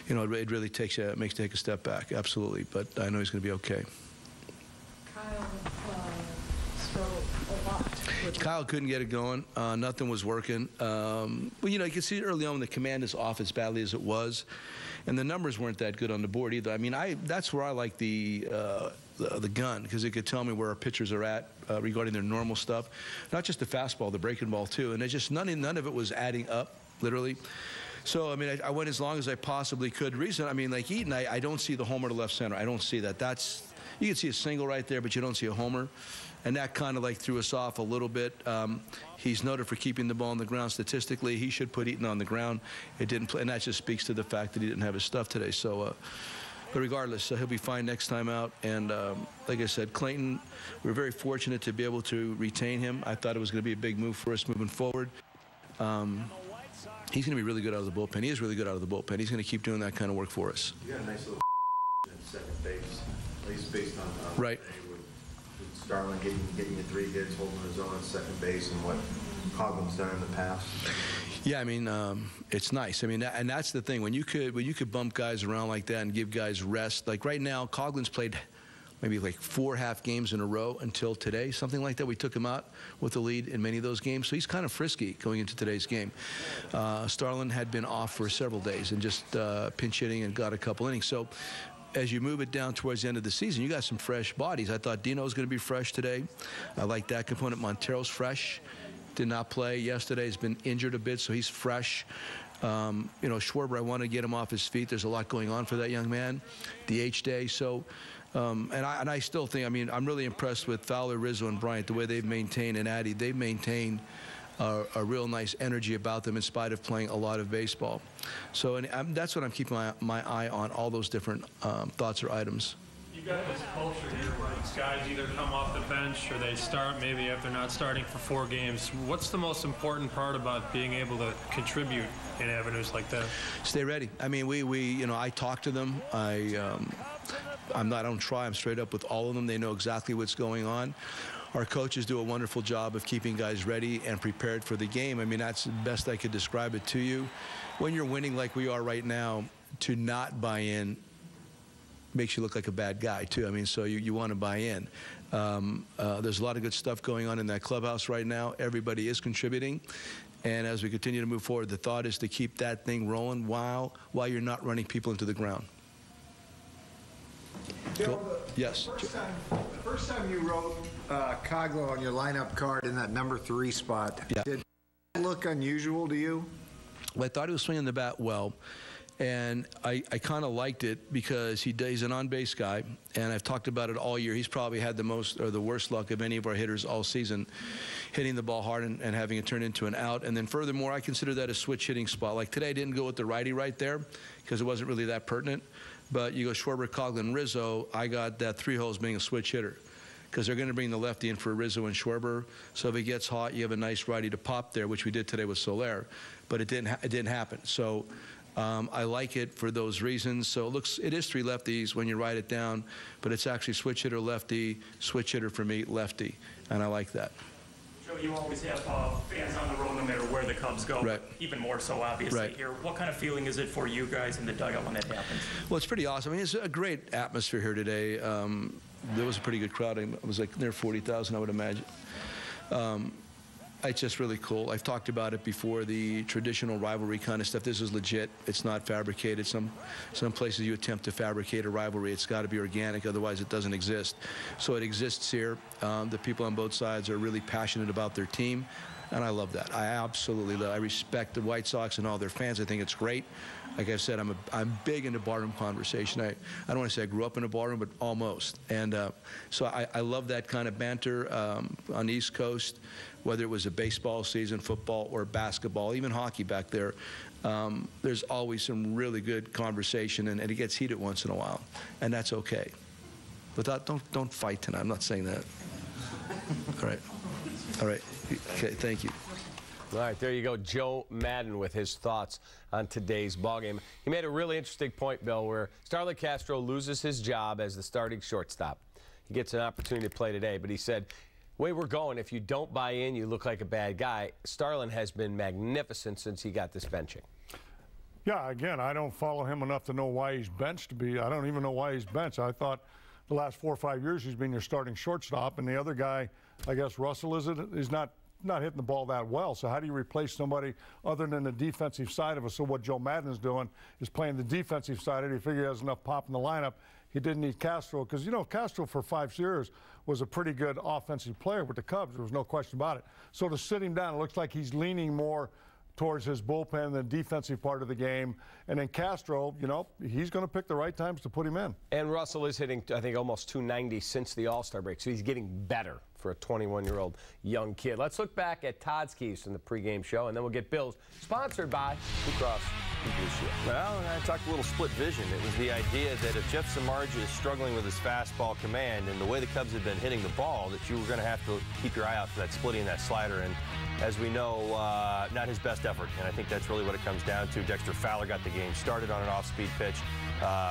you know, it really makes you take a step back, absolutely. But I know he's going to be okay. Kyle couldn't get it going. Nothing was working. Well, you know, you can see early on when the command is off as badly as it was, and the numbers weren't that good on the board either. I mean, that's where I like the gun, because it could tell me where our pitchers are at regarding their normal stuff, not just the fastball, the breaking ball too. And it just none of it was adding up, literally. So I mean, I went as long as I possibly could. Reason, I mean, like Eaton, I don't see the homer to left center. I don't see that. You can see a single right there, but you don't see a homer. And that kind of like threw us off a little bit. He's noted for keeping the ball on the ground statistically. He should put Eaton on the ground. It didn't play, and that just speaks to the fact that he didn't have his stuff today. So, but regardless, he'll be fine next time out. And like I said, Clayton, we're very fortunate to be able to retain him. I thought it was going to be a big move for us moving forward. He's going to be really good out of the bullpen. He is really good out of the bullpen. He's going to keep doing that kind of work for us. You got a nice little in second base, at least based on right. Starlin getting you 3 hits, holding his own at second base, and what Coughlin's done in the past. Yeah, I mean, it's nice. I mean, and that's the thing. When you could bump guys around like that and give guys rest. Like right now, Coughlin's played maybe like 4 half games in a row until today, something like that. We took him out with the lead in many of those games, so he's kind of frisky going into today's game. Starlin had been off for several days and just pinch hitting and got a couple innings. So as you move it down towards the end of the season, you got some fresh bodies. I thought Dino was going to be fresh today. I like that component. Montero's fresh. Did not play yesterday. He's been injured a bit, so he's fresh. You know, Schwarber, I want to get him off his feet. There's a lot going on for that young man. DH day. So, and I still think, I mean, I'm really impressed with Fowler, Rizzo, and Bryant, the way they've maintained, and Addy, they've maintained a real nice energy about them in spite of playing a lot of baseball. So and that's what I'm keeping my eye on, all those different thoughts or items. You got this culture here where these guys either come off the bench or they start maybe if they're not starting for 4 games. What's the most important part about being able to contribute in avenues like that? Stay ready. I mean, we you know, I talk to them. I don't try. I'm straight up with all of them. They know exactly what's going on. Our coaches do a wonderful job of keeping guys ready and prepared for the game. I mean, that's the best I could describe it to you. When you're winning like we are right now, to not buy in makes you look like a bad guy, too. I mean, so you want to buy in. There's a lot of good stuff going on in that clubhouse right now. Everybody is contributing. And as we continue to move forward, the thought is to keep that thing rolling while you're not running people into the ground. Bill, yes. The first time you wrote Coughlin on your lineup card in that number 3 spot, did that look unusual to you? Well, I thought he was swinging the bat well, and I kind of liked it because he's an on-base guy, and I've talked about it all year. He's probably had the most or the worst luck of any of our hitters all season, hitting the ball hard and having it turn into an out. And then furthermore, I consider that a switch hitting spot. Like today, I didn't go with the righty right there because it wasn't really that pertinent. But you go Schwarber, Coughlin, Rizzo, I got that 3 holes being a switch hitter because they're going to bring the lefty in for Rizzo and Schwarber. So if it gets hot, you have a nice righty to pop there, which we did today with Soler. But it didn't happen. So I like it for those reasons. So it is 3 lefties when you write it down, but it's actually switch hitter, lefty, switch hitter for me, lefty. And I like that. Joe, you always have fans on the road no matter where the Cubs go, right. Even more so obviously right. here. What kind of feeling is it for you guys in the dugout when that happens? Well, it's pretty awesome. I mean, it's a great atmosphere here today. There was a pretty good crowd. It was like near 40,000, I would imagine. It's just really cool. I've talked about it before, the traditional rivalry kind of stuff. This is legit. It's not fabricated. Some places you attempt to fabricate a rivalry. It's got to be organic, otherwise it doesn't exist. So it exists here. The people on both sides are really passionate about their team, and I love that. I absolutely love it. I respect the White Sox and all their fans. I think it's great. Like I said, I'm big into barroom conversation. I don't want to say I grew up in a barroom, but almost. And so I love that kind of banter on the East Coast, whether it was a baseball season, football, or basketball, even hockey back there. There's always some really good conversation, and it gets heated once in a while, and that's okay. But don't fight tonight. I'm not saying that. All right. All right. Okay, thank you. All right, there you go, Joe Madden with his thoughts on today's ballgame. He made a really interesting point, Bill, where Starlin Castro loses his job as the starting shortstop. He gets an opportunity to play today, but he said, way we're going, if you don't buy in, you look like a bad guy. Starlin has been magnificent since he got this benching. Yeah, again, I don't follow him enough to know why he's benched. I don't even know why he's benched. I thought the last 4 or 5 years he's been your starting shortstop, and the other guy, I guess Russell is not hitting the ball that well. So how do you replace somebody other than the defensive side of it? So what Joe Maddon's doing is playing the defensive side of it. He figured he has enough pop in the lineup. He didn't need Castro because, you know, Castro for 5 years was a pretty good offensive player with the Cubs. There was no question about it. So to sit him down, it looks like he's leaning more towards his bullpen and the defensive part of the game. And then Castro, you know, he's going to pick the right times to put him in. And Russell is hitting, I think, almost 290 since the All-Star break. So he's getting better for a 21-year-old young kid. Let's look back at Todd's keys from the pregame show, and then we'll get Bill's, sponsored by Blue Cross Blue Shield. Well, I talked a little split vision. It was the idea that if Jeff Samardzija is struggling with his fastball command and the way the Cubs have been hitting the ball, that you were going to have to keep your eye out for that splitting that slider. And as we know, not his best effort. And I think that's really what it comes down to. Dexter Fowler got the game started on an off-speed pitch,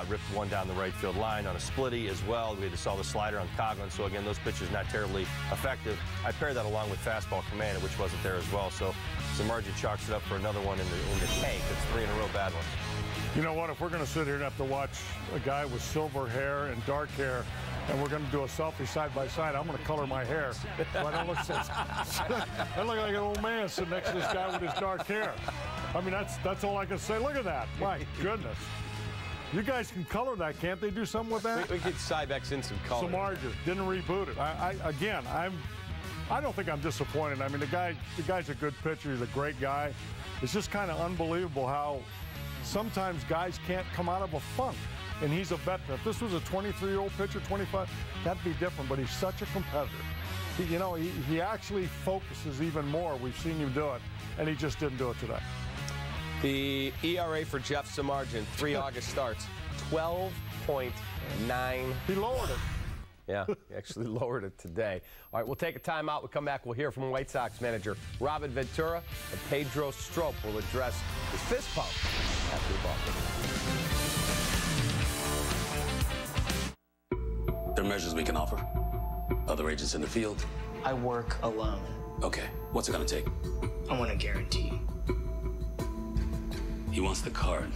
ripped one down the right field line on a splitty as well. We saw the slider on Coughlin. So again, those pitches not terribly effective. I pair that along with fastball command, which wasn't there as well. So Samardzija chalks it up for another one in the tank. It's 3 in a row bad ones. You know what? If we're going to sit here and have to watch a guy with silver hair and dark hair, and we're going to do a selfie side by side, I'm going to color my hair. So I don't look I look like an old man sitting next to this guy with his dark hair. I mean, that's all I can say. Look at that. My goodness. You guys can color that, can't they? Do something with that? We get Cybex in some color. Samardzija didn't reboot it. I don't think I'm disappointed. I mean, the guy's a good pitcher. He's a great guy. It's just kind of unbelievable how sometimes guys can't come out of a funk. And he's a veteran. If this was a 23-year-old pitcher, 25, that'd be different. But he's such a competitor. He actually focuses even more. We've seen him do it, and he just didn't do it today. The ERA for Jeff Samardzija, 3 August starts, 12.9. He lowered it. Yeah, he actually lowered it today. All right, we'll take a timeout. We'll come back. We'll hear from White Sox manager Robin Ventura, and Pedro Strop will address his fist pump after the ball game. There are measures we can offer. Other agents in the field. I work alone. Okay, what's it gonna take? I want a guarantee. He wants the card.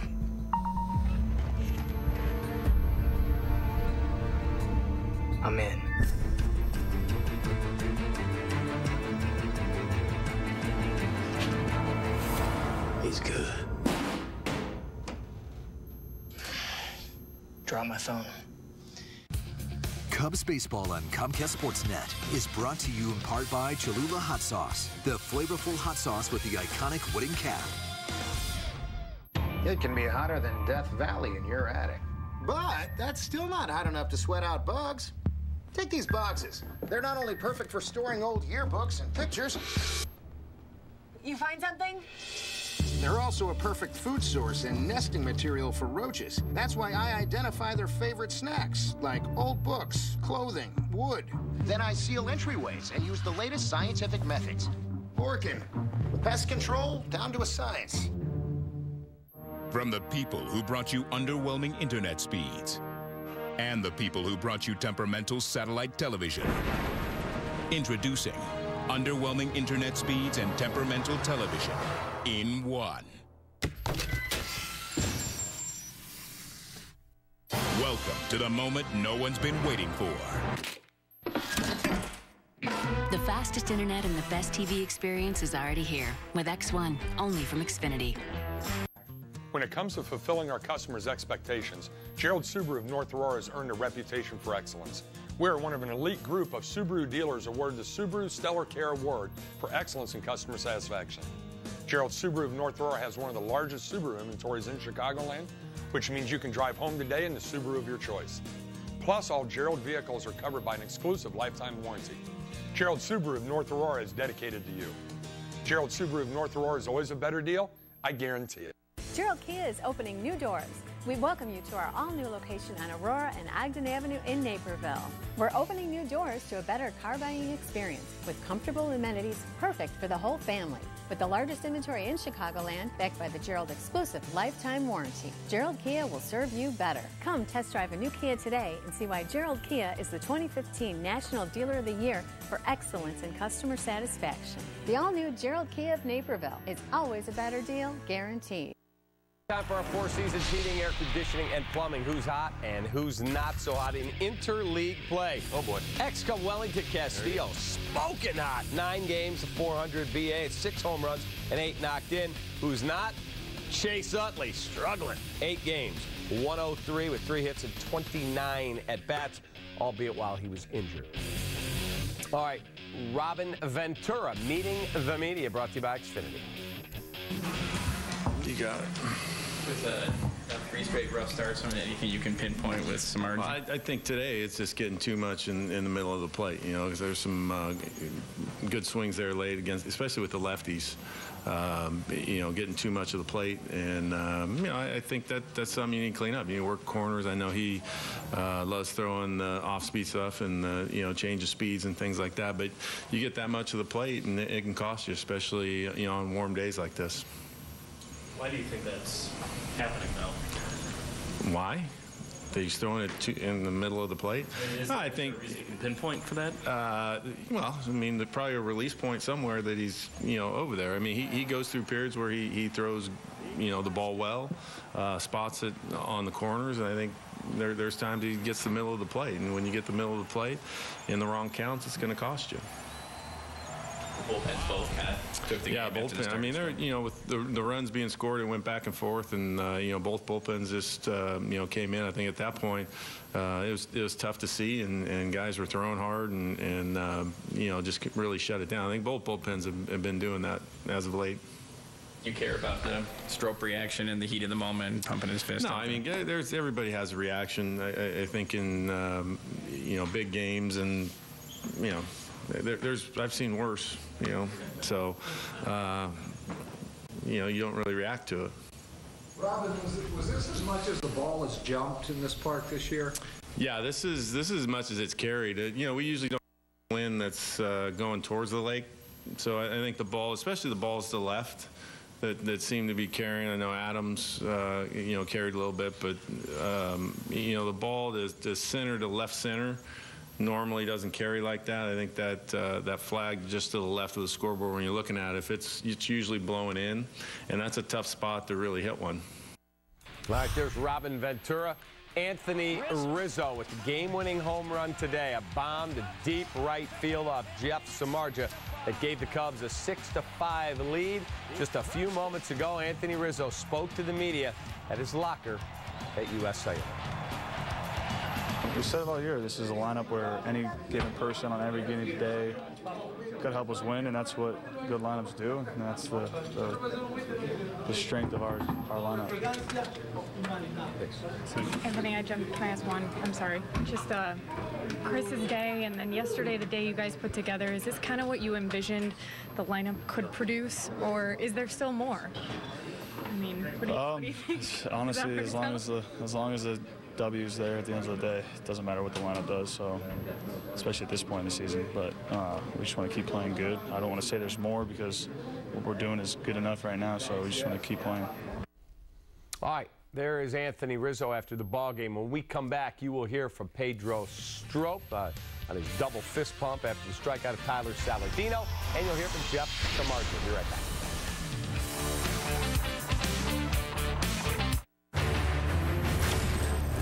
I'm in. He's good. Drop my phone. Cubs baseball on Comcast Sportsnet is brought to you in part by Cholula Hot Sauce, the flavorful hot sauce with the iconic wooden cap. It can be hotter than Death Valley in your attic. But that's still not hot enough to sweat out bugs. Take these boxes. They're not only perfect for storing old yearbooks and pictures. You find something? They're also a perfect food source and nesting material for roaches. That's why I identify their favorite snacks, like old books, clothing, wood. Then I seal entryways and use the latest scientific methods. Working. Pest control down to a science. From the people who brought you underwhelming internet speeds and the people who brought you temperamental satellite television. Introducing underwhelming internet speeds and temperamental television in one. Welcome to the moment no one's been waiting for. The fastest internet and the best TV experience is already here with X1, only from Xfinity. When it comes to fulfilling our customers' expectations, Gerald Subaru of North Aurora has earned a reputation for excellence. We are one of an elite group of Subaru dealers awarded the Subaru Stellar Care Award for excellence in customer satisfaction. Gerald Subaru of North Aurora has one of the largest Subaru inventories in Chicagoland, which means you can drive home today in the Subaru of your choice. Plus, all Gerald vehicles are covered by an exclusive lifetime warranty. Gerald Subaru of North Aurora is dedicated to you. Gerald Subaru of North Aurora is always a better deal, I guarantee it. Gerald Kia is opening new doors. We welcome you to our all-new location on Aurora and Ogden Avenue in Naperville. We're opening new doors to a better car buying experience with comfortable amenities perfect for the whole family. With the largest inventory in Chicagoland, backed by the Gerald exclusive lifetime warranty, Gerald Kia will serve you better. Come test drive a new Kia today and see why Gerald Kia is the 2015 National Dealer of the Year for excellence in customer satisfaction. The all-new Gerald Kia of Naperville is always a better deal, guaranteed. Time for our Four Seasons Heating, Air Conditioning, and Plumbing. Who's hot and who's not so hot in interleague play? Oh, boy. Excom Wellington Castillo, smoking hot. 9 games, 400 BA, 6 home runs, and 8 knocked in. Who's not? Chase Utley, struggling. 8 games, 103 with 3 hits and 29 at-bats, albeit while he was injured. All right, Robin Ventura meeting the media, brought to you by Xfinity. You got it. With 3 straight rough starts, anything you can pinpoint with some margin? Well, I think today it's just getting too much in the middle of the plate, you know, because there's some good swings there late against, especially with the lefties, you know, getting too much of the plate. And, you know, I think that's something you need to clean up. You work corners. I know he loves throwing off-speed stuff and, you know, change of speeds and things like that. But you get that much of the plate, and it can cost you, especially, you know, on warm days like this. Why do you think that's happening, though? Why? That he's throwing it in the middle of the plate? I think. Is it pinpoint for that? Well, I mean, there's probably a release point somewhere that he's, you know, over there. I mean, he goes through periods where he throws, you know, the ball well, spots it on the corners, and I think there's times he gets the middle of the plate. And when you get the middle of the plate in the wrong counts, it's going to cost you. Bullpens both kind of took the game into the bullpen. I mean, they're, you know, with the runs being scored, it went back and forth, and you know, both bullpens just you know, came in. I think at that point it was tough to see, and guys were throwing hard, and you know, just really shut it down. I think both bullpens have been doing that as of late. You care about the Strop reaction in the heat of the moment, pumping his fist? No, I mean, everybody has a reaction. I think in you know, big games, and you know, I've seen worse, you know, so you know, you don't really react to it. Robin, was this as much as the ball has jumped in this park this year? Yeah, this is as much as it's carried. You know, we usually don't have wind that's going towards the lake, so I think the ball, especially the balls to the left, that seem to be carrying. I know Adams, you know, carried a little bit, but you know, the ball to center to left center normally doesn't carry like that. I think that that flag just to the left of the scoreboard when you're looking at it, it's usually blowing in, and that's a tough spot to really hit one. All right, there's Robin Ventura. Anthony Rizzo with the game-winning home run today. A bomb to deep right field off Jeff Samardzija that gave the Cubs a 6-5 lead. Just a few moments ago, Anthony Rizzo spoke to the media at his locker at USA. We said it all year, this is a lineup where any given person on every given day could help us win, and that's what good lineups do, and that's the strength of our lineup. Anthony, can I ask one? I'm sorry. Just Chris's day, and then yesterday, the day you guys put together, is this kind of what you envisioned the lineup could produce, or is there still more? I mean, what do you think? Honestly, as long as the W's there at the end of the day, it doesn't matter what the lineup does, so especially at this point in the season, but we just want to keep playing good. I don't want to say there's more because what we're doing is good enough right now, so we just want to keep playing. All right, there is Anthony Rizzo after the ball game. When we come back, you will hear from Pedro Strop on his double fist pump after the strikeout of Tyler Saladino, and you'll hear from Jeff Samardzija. Be right back.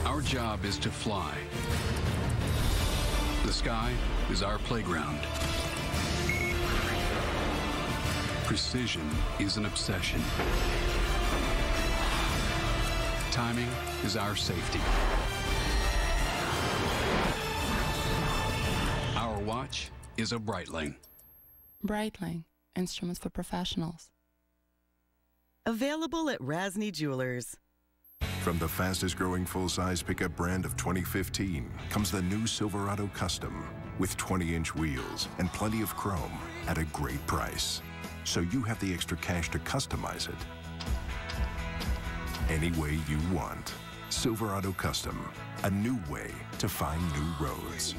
Our job is to fly. The sky is our playground. Precision is an obsession. Timing is our safety. Our watch is a Breitling. Breitling, instruments for professionals. Available at Rasny Jewelers. From the fastest growing full-size pickup brand of 2015 comes the new Silverado Custom with 20-inch wheels and plenty of chrome at a great price. So you have the extra cash to customize it any way you want. Silverado Custom, a new way to find new roads.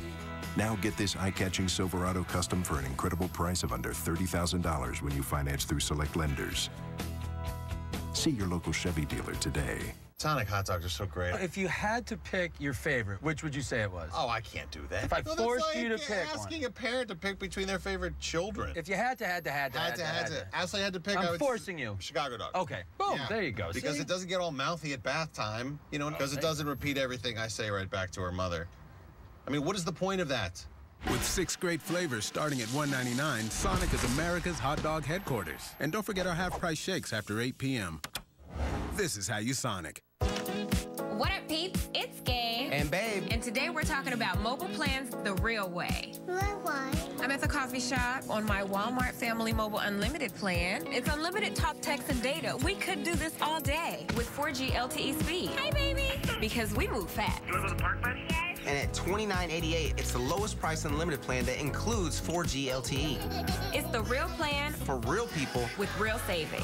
Now get this eye-catching Silverado Custom for an incredible price of under $30,000 when you finance through select lenders. See your local Chevy dealer today. Sonic hot dogs are so great. If you had to pick your favorite, which would you say it was? Oh, I can't do that. If I forced like you to pick asking a parent to pick between their favorite children. If you had to. Actually, I had to pick. I'm forcing you. Chicago dog. Okay. Boom. Yeah. There you go. Because See? it doesn't get all mouthy at bath time, you know, because it doesn't repeat everything I say right back to her mother. I mean, what is the point of that? With 6 great flavors starting at $1.99, Sonic is America's hot dog headquarters. And don't forget our half-price shakes after 8 p.m. This is how you Sonic. What up, peeps? It's Gabe. And Babe. And today we're talking about mobile plans the real way. Why? I'm at the coffee shop on my Walmart Family Mobile Unlimited plan. It's unlimited talk, text, and data. We could do this all day with 4G LTE speed. Hey, baby! Because we move fast. You want to go to the park, buddy? And at $29.88, it's the lowest price unlimited plan that includes 4G LTE. It's the real plan for real people with real savings.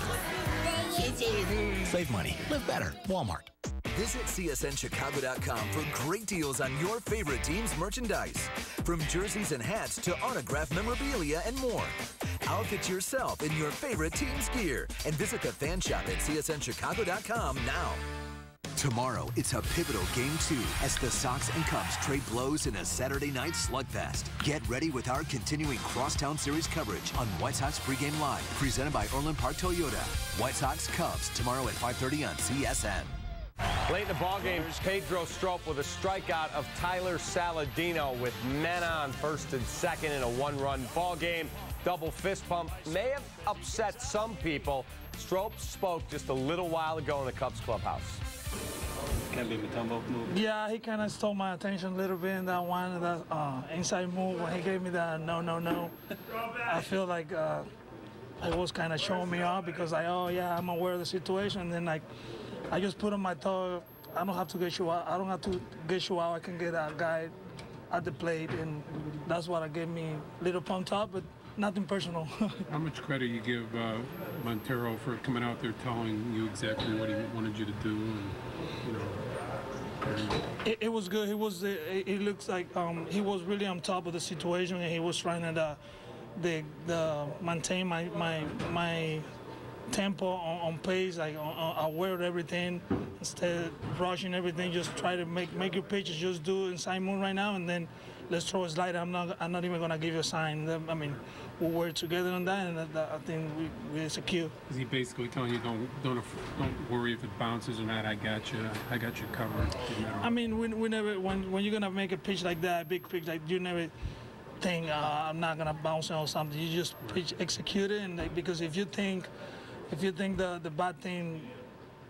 Save money. Live better. Walmart. Visit CSNChicago.com for great deals on your favorite team's merchandise. From jerseys and hats to autographed memorabilia and more. Outfit yourself in your favorite team's gear and visit the fan shop at CSNChicago.com now. Tomorrow, it's a pivotal Game 2 as the Sox and Cubs trade blows in a Saturday night slugfest. Get ready with our continuing Crosstown Series coverage on White Sox Pregame Live, presented by Orland Park Toyota. White Sox Cubs tomorrow at 5:30 on CSN. Late in the ballgame, Pedro Strop with a strikeout of Tyler Saladino with men on first and second in a one-run ballgame. Double fist pump may have upset some people. Strop spoke just a little while ago in the Cubs clubhouse. Yeah, he kind of stole my attention a little bit in that one, that inside move when he gave me that no. I feel like it was kind of showing me off because I'm aware of the situation. And then I just put on my toe. I don't have to get you out. I don't have to get you out. I can get a guy at the plate, and that's what gave me a little pumped up, but nothing personal. How much credit you give Montero for coming out there telling you exactly what he wanted you to do? And, you know, it was good. It looks like he was really on top of the situation, and he was trying to maintain my tempo on pace, aware of everything, instead of rushing everything. Just try to make your pitches. Just do inside move right now, and then let's throw a slider. I'm not even gonna give you a sign. I mean, we'll work together on that, and I think we execute. Is he basically telling you don't worry if it bounces or not? I got you covered. I mean, we never when you're gonna make a pitch like that, a big pitch like you never think I'm not gonna bounce or something. You just pitch, execute it, and because if you think the bad thing.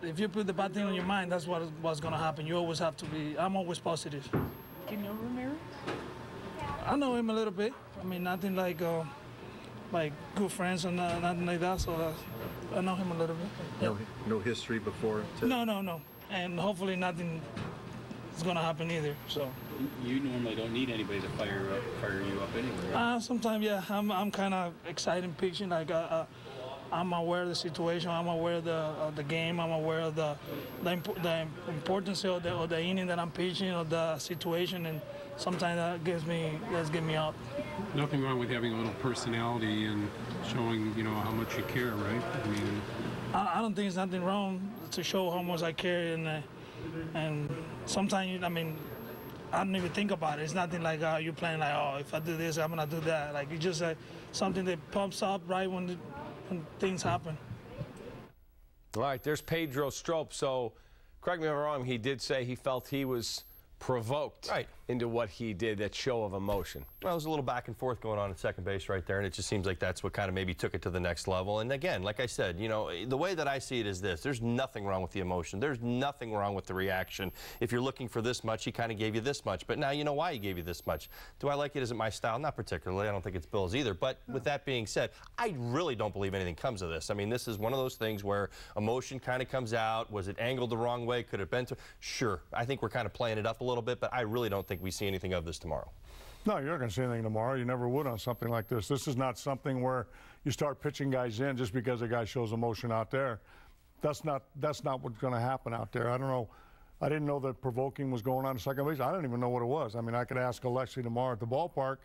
If you put the bad thing on your mind, that's what's going to happen. You always have to be. I'm always positive. Do you know Ramirez? I know him a little bit. I mean, nothing like good friends or nothing like that. So I know him a little bit. No history before. No. And hopefully nothing is going to happen either. So. You normally don't need anybody to fire you up anyway. Right? Sometimes, yeah. I'm kind of excited pitching. I'm aware of the situation. I'm aware of the game. I'm aware of the importance of the inning that I'm pitching, of the situation, and sometimes that gets me up. Nothing wrong with having a little personality and showing how much you care, right? I mean, I don't think there's nothing wrong to show how much I care, and sometimes I don't even think about it. It's nothing like you're playing if I do this, I'm gonna do that. It's just something that pumps up right when things happen. All right, there's Pedro Strop. So, correct me if I'm wrong, he did say he felt he was provoked into what he did, that show of emotion. Well, there's a little back and forth going on at second base right there, and it just seems like that's what kind of maybe took it to the next level. And again, like I said, the way that I see it is this. There's nothing wrong with the emotion. There's nothing wrong with the reaction. If you're looking for this much, he kind of gave you this much. But now you know why he gave you this much. Do I like it? Is it my style? Not particularly. I don't think it's Bill's either. But with that being said, I really don't believe anything comes of this. I mean, this is one of those things where emotion kind of comes out. Was it angled the wrong way? Could it have been Sure. I think we're kind of playing it up a little bit, but I really don't think we see anything of this tomorrow. No, you're not going to see anything tomorrow. You never would on something like this. This is not something where you start pitching guys in just because a guy shows emotion out there. That's not what's going to happen out there. I don't know. I didn't know that provoking was going on at second base. I don't even know what it was. I mean, I could ask Alexi tomorrow at the ballpark.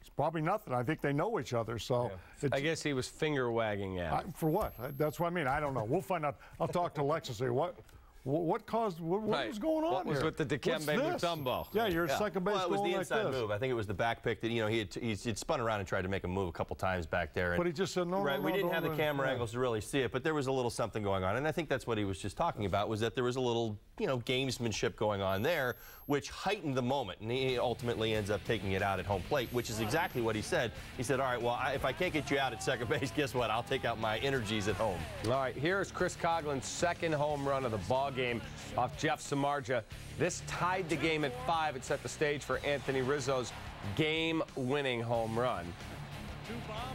It's probably nothing. I think they know each other. So I guess he was finger wagging at him. For what? That's what I mean. I don't know. We'll find out. I'll talk to Lex and say what caused what was going on What was here? with the Dikembe Mutombo? Yeah, you're second base. Well, it was the inside like this. move. I think it was the back pick that he'd spun around and tried to make a move a couple times back there. And, but he just said no. Right, no, we no, didn't have the camera yeah. angles to really see it, but there was a little something going on, and I think that's what he was just talking about. Was that there was a little gamesmanship going on there, which heightened the moment, and he ultimately ends up taking it out at home plate, which is exactly what he said. He said, all right, well, if I can't get you out at second base, guess what? I'll take out my energies at home. All right, here's Chris Coughlin's second home run of the ball game off Jeff Samardzija. This tied the game at 5. It set the stage for Anthony Rizzo's game-winning home run.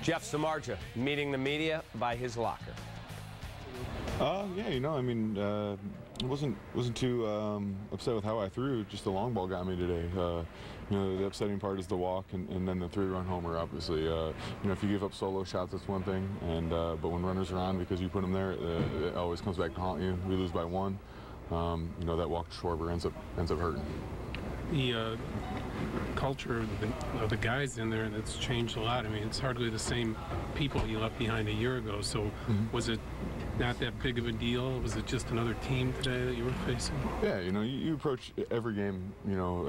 Jeff Samardzija meeting the media by his locker. Yeah, I mean, I wasn't too upset with how I threw. Just the long ball got me today. The upsetting part is the walk and then the 3-run homer. Obviously, if you give up solo shots, that's one thing. And but when runners are on because you put them there, it always comes back to haunt you. We lose by 1. That walk to Schwarber ends up hurting. The culture of the guys in there, that's changed a lot. I mean, it's hardly the same people you left behind a year ago. So was it not that big of a deal? Was it just another team today that you were facing? Yeah, you approach every game,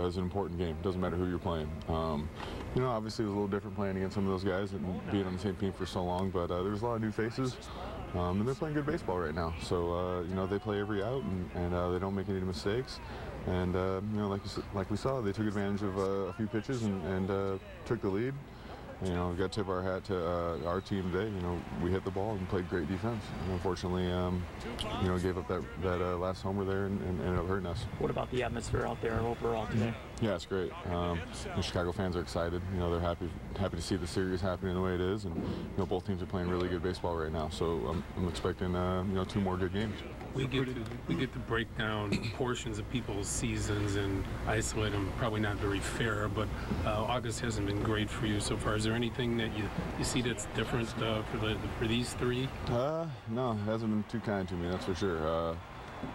as an important game. Doesn't matter who you're playing. Obviously it was a little different playing against some of those guys and being on the same team for so long, but there's a lot of new faces. And they're playing good baseball right now. So, they play every out and they don't make any mistakes. And, like we saw, they took advantage of a few pitches and took the lead. We got to tip our hat to our team today. We hit the ball and played great defense. And unfortunately, gave up that last homer there and ended up hurting us. What about the atmosphere out there overall today? Yeah, it's great. The Chicago fans are excited. They're happy to see the series happening the way it is, and both teams are playing really good baseball right now. So I'm expecting 2 more good games. We get to break down portions of people's seasons and isolate them. Probably not very fair, but August hasn't been great for you so far. Is there anything that you see that's different for these 3? No, it hasn't been too kind to me, that's for sure.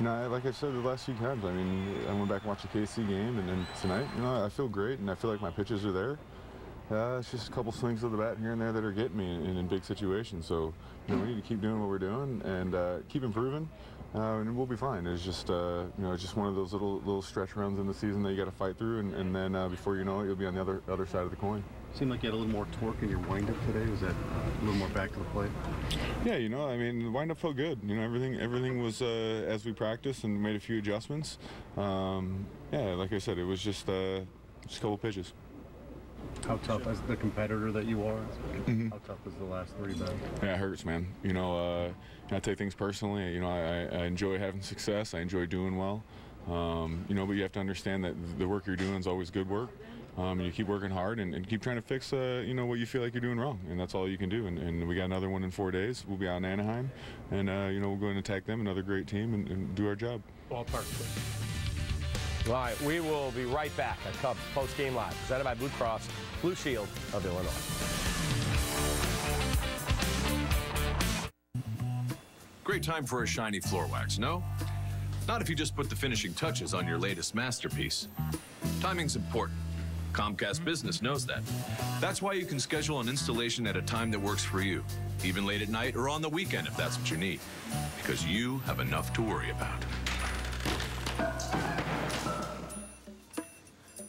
Like I said the last few times, I mean, I went back and watched the KC game, and then tonight, I feel great, and I feel like my pitches are there. It's just a couple swings of the bat here and there that are getting me in big situations. So, we need to keep doing what we're doing and keep improving. And we'll be fine. It's just, it's just one of those little stretch runs in the season that you got to fight through, and then before you know it, you'll be on the other side of the coin. Seemed like you had a little more torque in your windup today. Was that a little more back to the plate? Yeah, I mean, the windup felt good. Everything was as we practiced and made a few adjustments. Yeah, like I said, it was just a couple pitches. How tough, as the competitor that you are, how tough was the last 3 been? Yeah, it hurts, man. I take things personally. I enjoy having success. I enjoy doing well. But you have to understand that the work you're doing is always good work. You keep working hard and keep trying to fix, what you feel like you're doing wrong, and that's all you can do. And we got another one in 4 days. We'll be out in Anaheim, and we'll go and attack them, another great team, and do our job. Ballpark. All right, we will be right back at Cubs Post Game Live, presented by Blue Cross Blue Shield of Illinois. Great time for a shiny floor wax, no? Not if you just put the finishing touches on your latest masterpiece. Timing's important. Comcast Business knows that. That's why you can schedule an installation at a time that works for you, even late at night or on the weekend if that's what you need, because you have enough to worry about.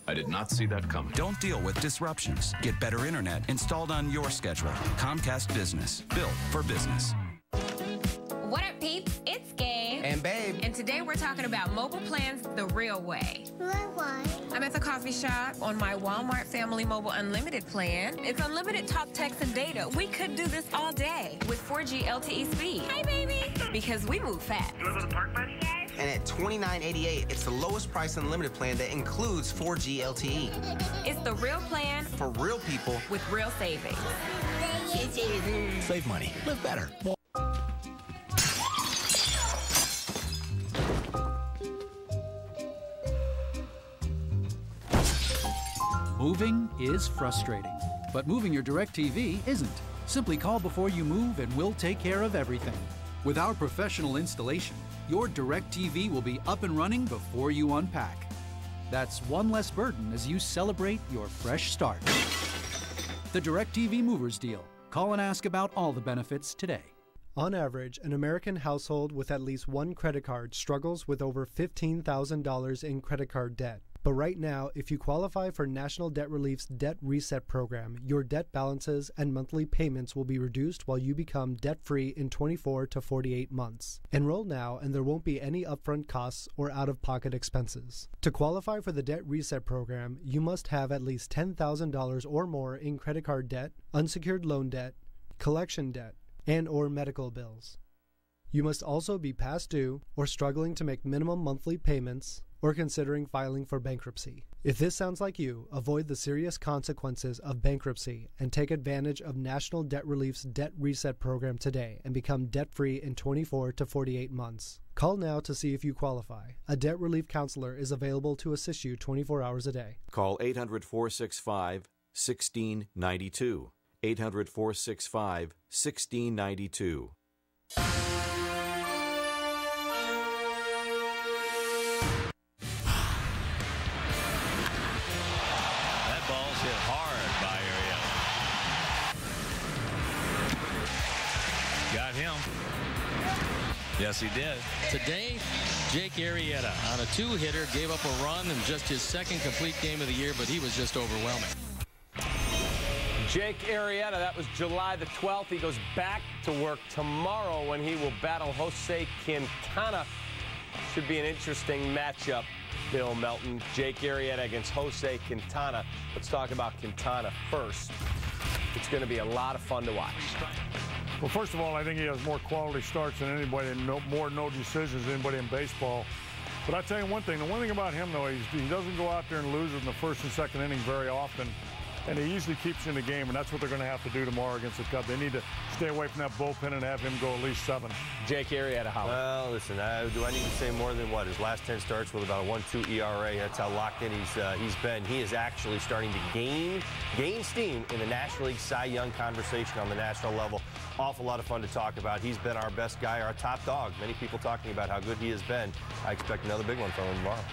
I did not see that coming. Don't deal with disruptions. Get better internet installed on your schedule. Comcast Business. Built for business. What up, peeps? It's Gabe. And Babe. And today we're talking about mobile plans the real way. Why? I'm at the coffee shop on my Walmart Family Mobile Unlimited plan. It's unlimited talk, text, and data. We could do this all day with 4G LTE speed. Hi, baby. Because we move fast. You want to go to the park, buddy? And at $29.88, it's the lowest price unlimited plan that includes 4G LTE. It's the real plan for real people with real savings. Save money. Live better. Moving is frustrating, but moving your DirecTV isn't. Simply call before you move and we'll take care of everything. With our professional installation, your DirecTV will be up and running before you unpack. That's one less burden as you celebrate your fresh start. The DirecTV Movers deal. Call and ask about all the benefits today. On average, an American household with at least one credit card struggles with over $15,000 in credit card debt. But right now, if you qualify for National Debt Relief's Debt Reset program, your debt balances and monthly payments will be reduced while you become debt-free in 24 to 48 months. Enroll now and there won't be any upfront costs or out-of-pocket expenses. To qualify for the Debt Reset program, you must have at least $10,000 or more in credit card debt, unsecured loan debt, collection debt, and/or medical bills. You must also be past due or struggling to make minimum monthly payments or considering filing for bankruptcy. If this sounds like you, avoid the serious consequences of bankruptcy and take advantage of National Debt Relief's Debt Reset program today and become debt-free in 24 to 48 months. Call now to see if you qualify. A debt relief counselor is available to assist you 24 hours a day. Call 800-465-1692. 800-465-1692. Got him. Yes, he did. Today, Jake Arrieta on a two-hitter gave up a run in just his second complete game of the year, but he was just overwhelming. Jake Arrieta, that was July the 12th. He goes back to work tomorrow when he will battle Jose Quintana. Should be an interesting matchup, Bill Melton. Jake Arrieta against Jose Quintana. Let's talk about Quintana first. It's going to be a lot of fun to watch. Well, first of all, I think he has more quality starts than anybody, and more no decisions than anybody in baseball. But I'll tell you one thing. The one thing about him, though, he doesn't go out there and lose in the first and second inning very often. And he usually keeps you in the game, and that's what they're going to have to do tomorrow against the Cubs. They need to stay away from that bullpen and have him go at least 7. Jake Arrieta, Howard. Well, listen, do I need to say more than what? His last 10 starts with about a 1.2 ERA. That's how locked in he's been. He is actually starting to gain steam in the National League Cy Young conversation on the national level. Awful lot of fun to talk about. He's been our best guy, our top dog. Many people talking about how good he has been. I expect another big one from him tomorrow.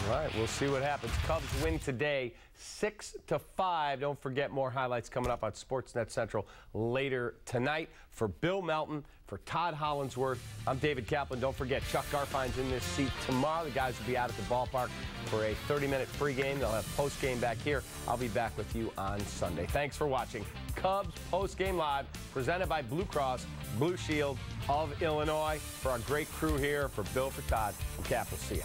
All right, we'll see what happens. Cubs win today, 6-5. Don't forget more highlights coming up on Sportsnet Central later tonight. For Bill Melton, for Todd Hollinsworth, I'm David Kaplan. Don't forget, Chuck Garfine's in this seat tomorrow. The guys will be out at the ballpark for a 30-minute pregame. They'll have postgame back here. I'll be back with you on Sunday. Thanks for watching Cubs Postgame Live, presented by Blue Cross Blue Shield of Illinois. For our great crew here, for Bill, for Todd, I'm Cap. We'll see you.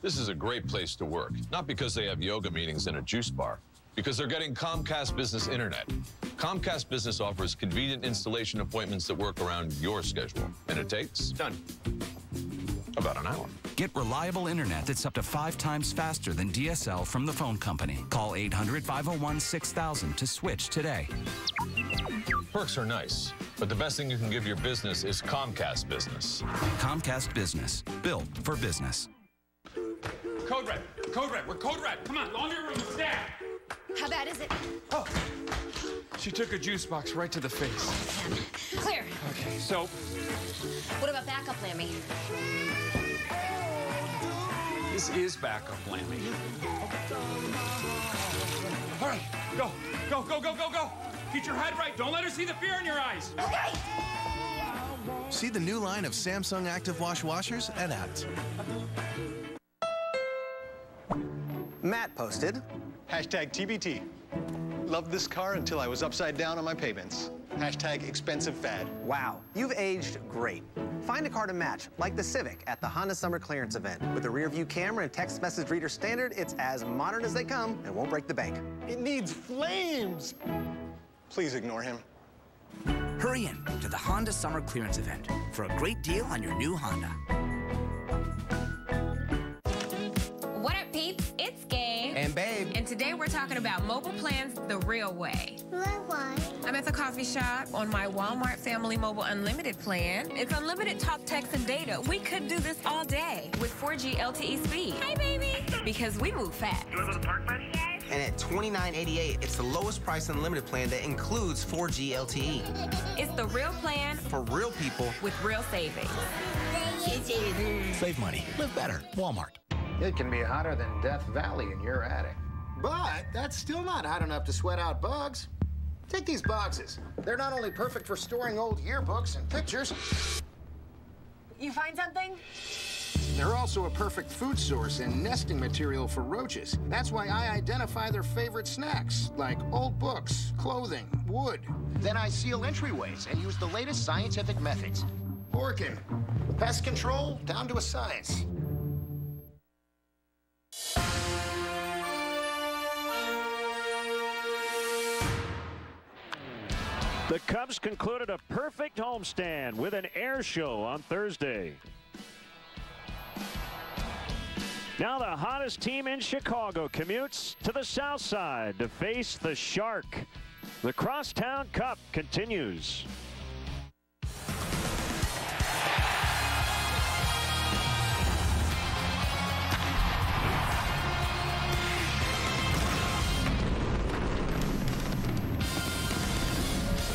This is a great place to work, not because they have yoga meetings and a juice bar, because they're getting Comcast Business Internet. Comcast Business offers convenient installation appointments that work around your schedule, and it takes about an hour. Get reliable internet that's up to 5 times faster than DSL from the phone company. Call 800-501-6000 to switch today. Perks are nice, but the best thing you can give your business is Comcast Business. Comcast Business, built for business. Code red. Code red. We're code red. Come on, laundry room staff. How bad is it? Oh, she took a juice box right to the face. Clear. Okay, so. What about backup, Lammy? This is backup, Lammy. All right, go. Go, go, go, go, go. Get your head right. Don't let her see the fear in your eyes. Okay. See the new line of Samsung Active Wash washers at Abt. Matt posted, Hashtag TBT. Loved this car until I was upside down on my payments. Hashtag expensive fad. Wow, you've aged great. Find a car to match, like the Civic at the Honda Summer Clearance event. With a rear view camera and text message reader standard, it's as modern as they come and won't break the bank. It needs flames. Please ignore him. Hurry in to the Honda Summer Clearance event for a great deal on your new Honda. What up, peeps? It's Gabe. And Babe. And today we're talking about mobile plans the real way. Why? I'm at the coffee shop on my Walmart Family Mobile Unlimited plan. It's unlimited talk, text, and data. We could do this all day with 4G LTE speed. Hey, baby. Because we move fast. You want to go to the park, buddy? And at $29.88, it's the lowest price unlimited plan that includes 4G LTE. It's the real plan for real people with real savings. Save money. Live better. Walmart. It can be hotter than Death Valley in your attic. But that's still not hot enough to sweat out bugs. Take these boxes. They're not only perfect for storing old yearbooks and pictures. You find something? They're also a perfect food source and nesting material for roaches. That's why I identify their favorite snacks, like old books, clothing, wood. Then I seal entryways and use the latest scientific methods. Working. Pest control down to a science. The Cubs concluded a perfect homestand with an air show on Thursday. Now the hottest team in Chicago commutes to the south side to face the Shark. The Crosstown Cup continues.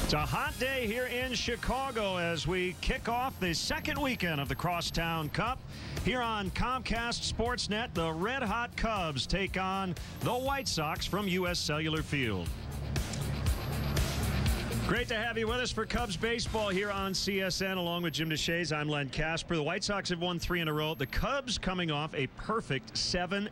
It's a hot day here in Chicago as we kick off the second weekend of the Crosstown Cup. Here on Comcast Sportsnet, the Red Hot Cubs take on the White Sox from U.S. Cellular Field. Great to have you with us for Cubs baseball here on CSN. Along with Jim DeShays, I'm Len Casper. The White Sox have won 3 in a row. The Cubs coming off a perfect 7-0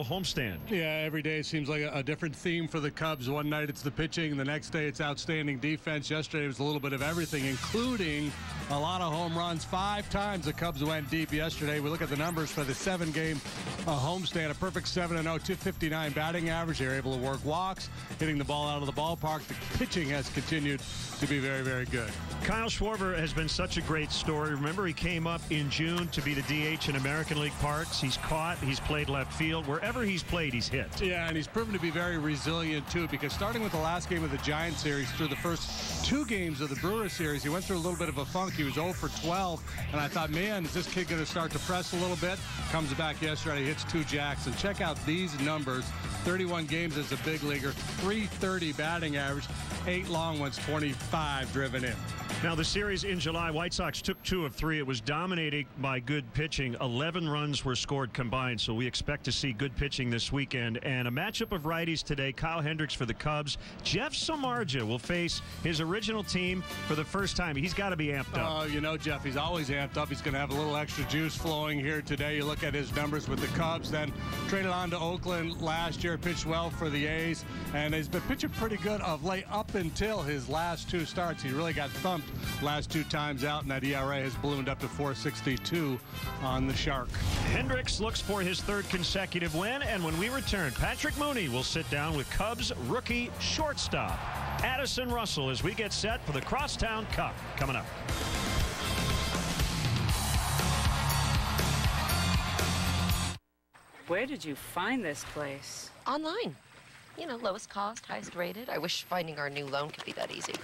homestand. Yeah, every day seems like a different theme for the Cubs. One night it's the pitching, the next day it's outstanding defense. Yesterday it was a little bit of everything, including a lot of home runs. 5 times the Cubs went deep yesterday. We look at the numbers for the 7-game homestand. A perfect 7-0, 259 batting average. They're able to work walks, hitting the ball out of the ballpark. The pitching has continued to be very, very good. Kyle Schwarber has been such a great story. Remember, he came up in June to be the DH in American League parks. He's caught, he's played left field. Wherever he's played, he's hit. Yeah, and he's proven to be very resilient, too, because starting with the last game of the Giants series through the first 2 games of the Brewers series, he went through a little bit of a funk. He was 0 for 12, and I thought, man, is this kid going to start to press a little bit? Comes back yesterday, hits 2 jacks, and check out these numbers. 31 games as a big leaguer, 330 batting average, 8 long ones, 25 driven in. Now, the series in July, White Sox took 2 of 3. It was dominated by good pitching. 11 runs were scored combined, so we expect to see good pitching this weekend. And a matchup of righties today, Kyle Hendricks for the Cubs. Jeff Samardzija will face his original team for the first time. He's got to be amped up. Oh, you know, Jeff, he's always amped up. He's going to have a little extra juice flowing here today. You look at his numbers with the Cubs, then traded on to Oakland last year, pitched well for the A's, and has been pitching pretty good of late up until his last 2 starts. He really got thumped last 2 times out, and that ERA has ballooned up to 4.62 on the Shark. Hendricks looks for his 3rd consecutive win, and when we return, Patrick Mooney will sit down with Cubs rookie shortstop Addison Russell as we get set for the Crosstown Cup coming up. Where did you find this place? Online. You know, lowest cost, highest rated. I wish finding our new loan could be that easy.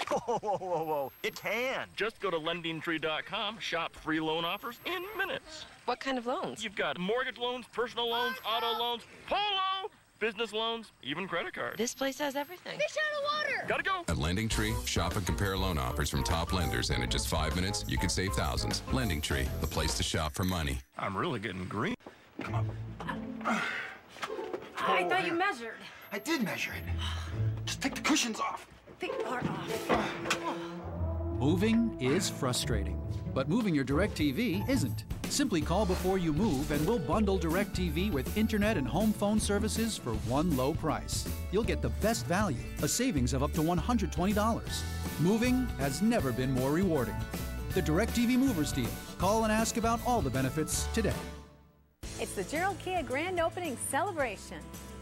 Whoa, whoa, whoa, whoa. It can. Just go to lendingtree.com, shop free loan offers in minutes. What kind of loans? You've got mortgage loans, personal loans, auto loans, polo, business loans, even credit cards. This place has everything. Fish out of water! Gotta go. At LendingTree, shop and compare loan offers from top lenders, and in just 5 minutes, you could save thousands. LendingTree, the place to shop for money. I'm really getting green. Come on. I thought you measured. I did measure it. Just take the cushions off. They are off. Moving is frustrating, but moving your DirecTV isn't. Simply call before you move and we'll bundle DirecTV with internet and home phone services for one low price. You'll get the best value, a savings of up to $120. Moving has never been more rewarding. The DirecTV Movers Deal. Call and ask about all the benefits today. It's the Gerald Kia Grand Opening Celebration.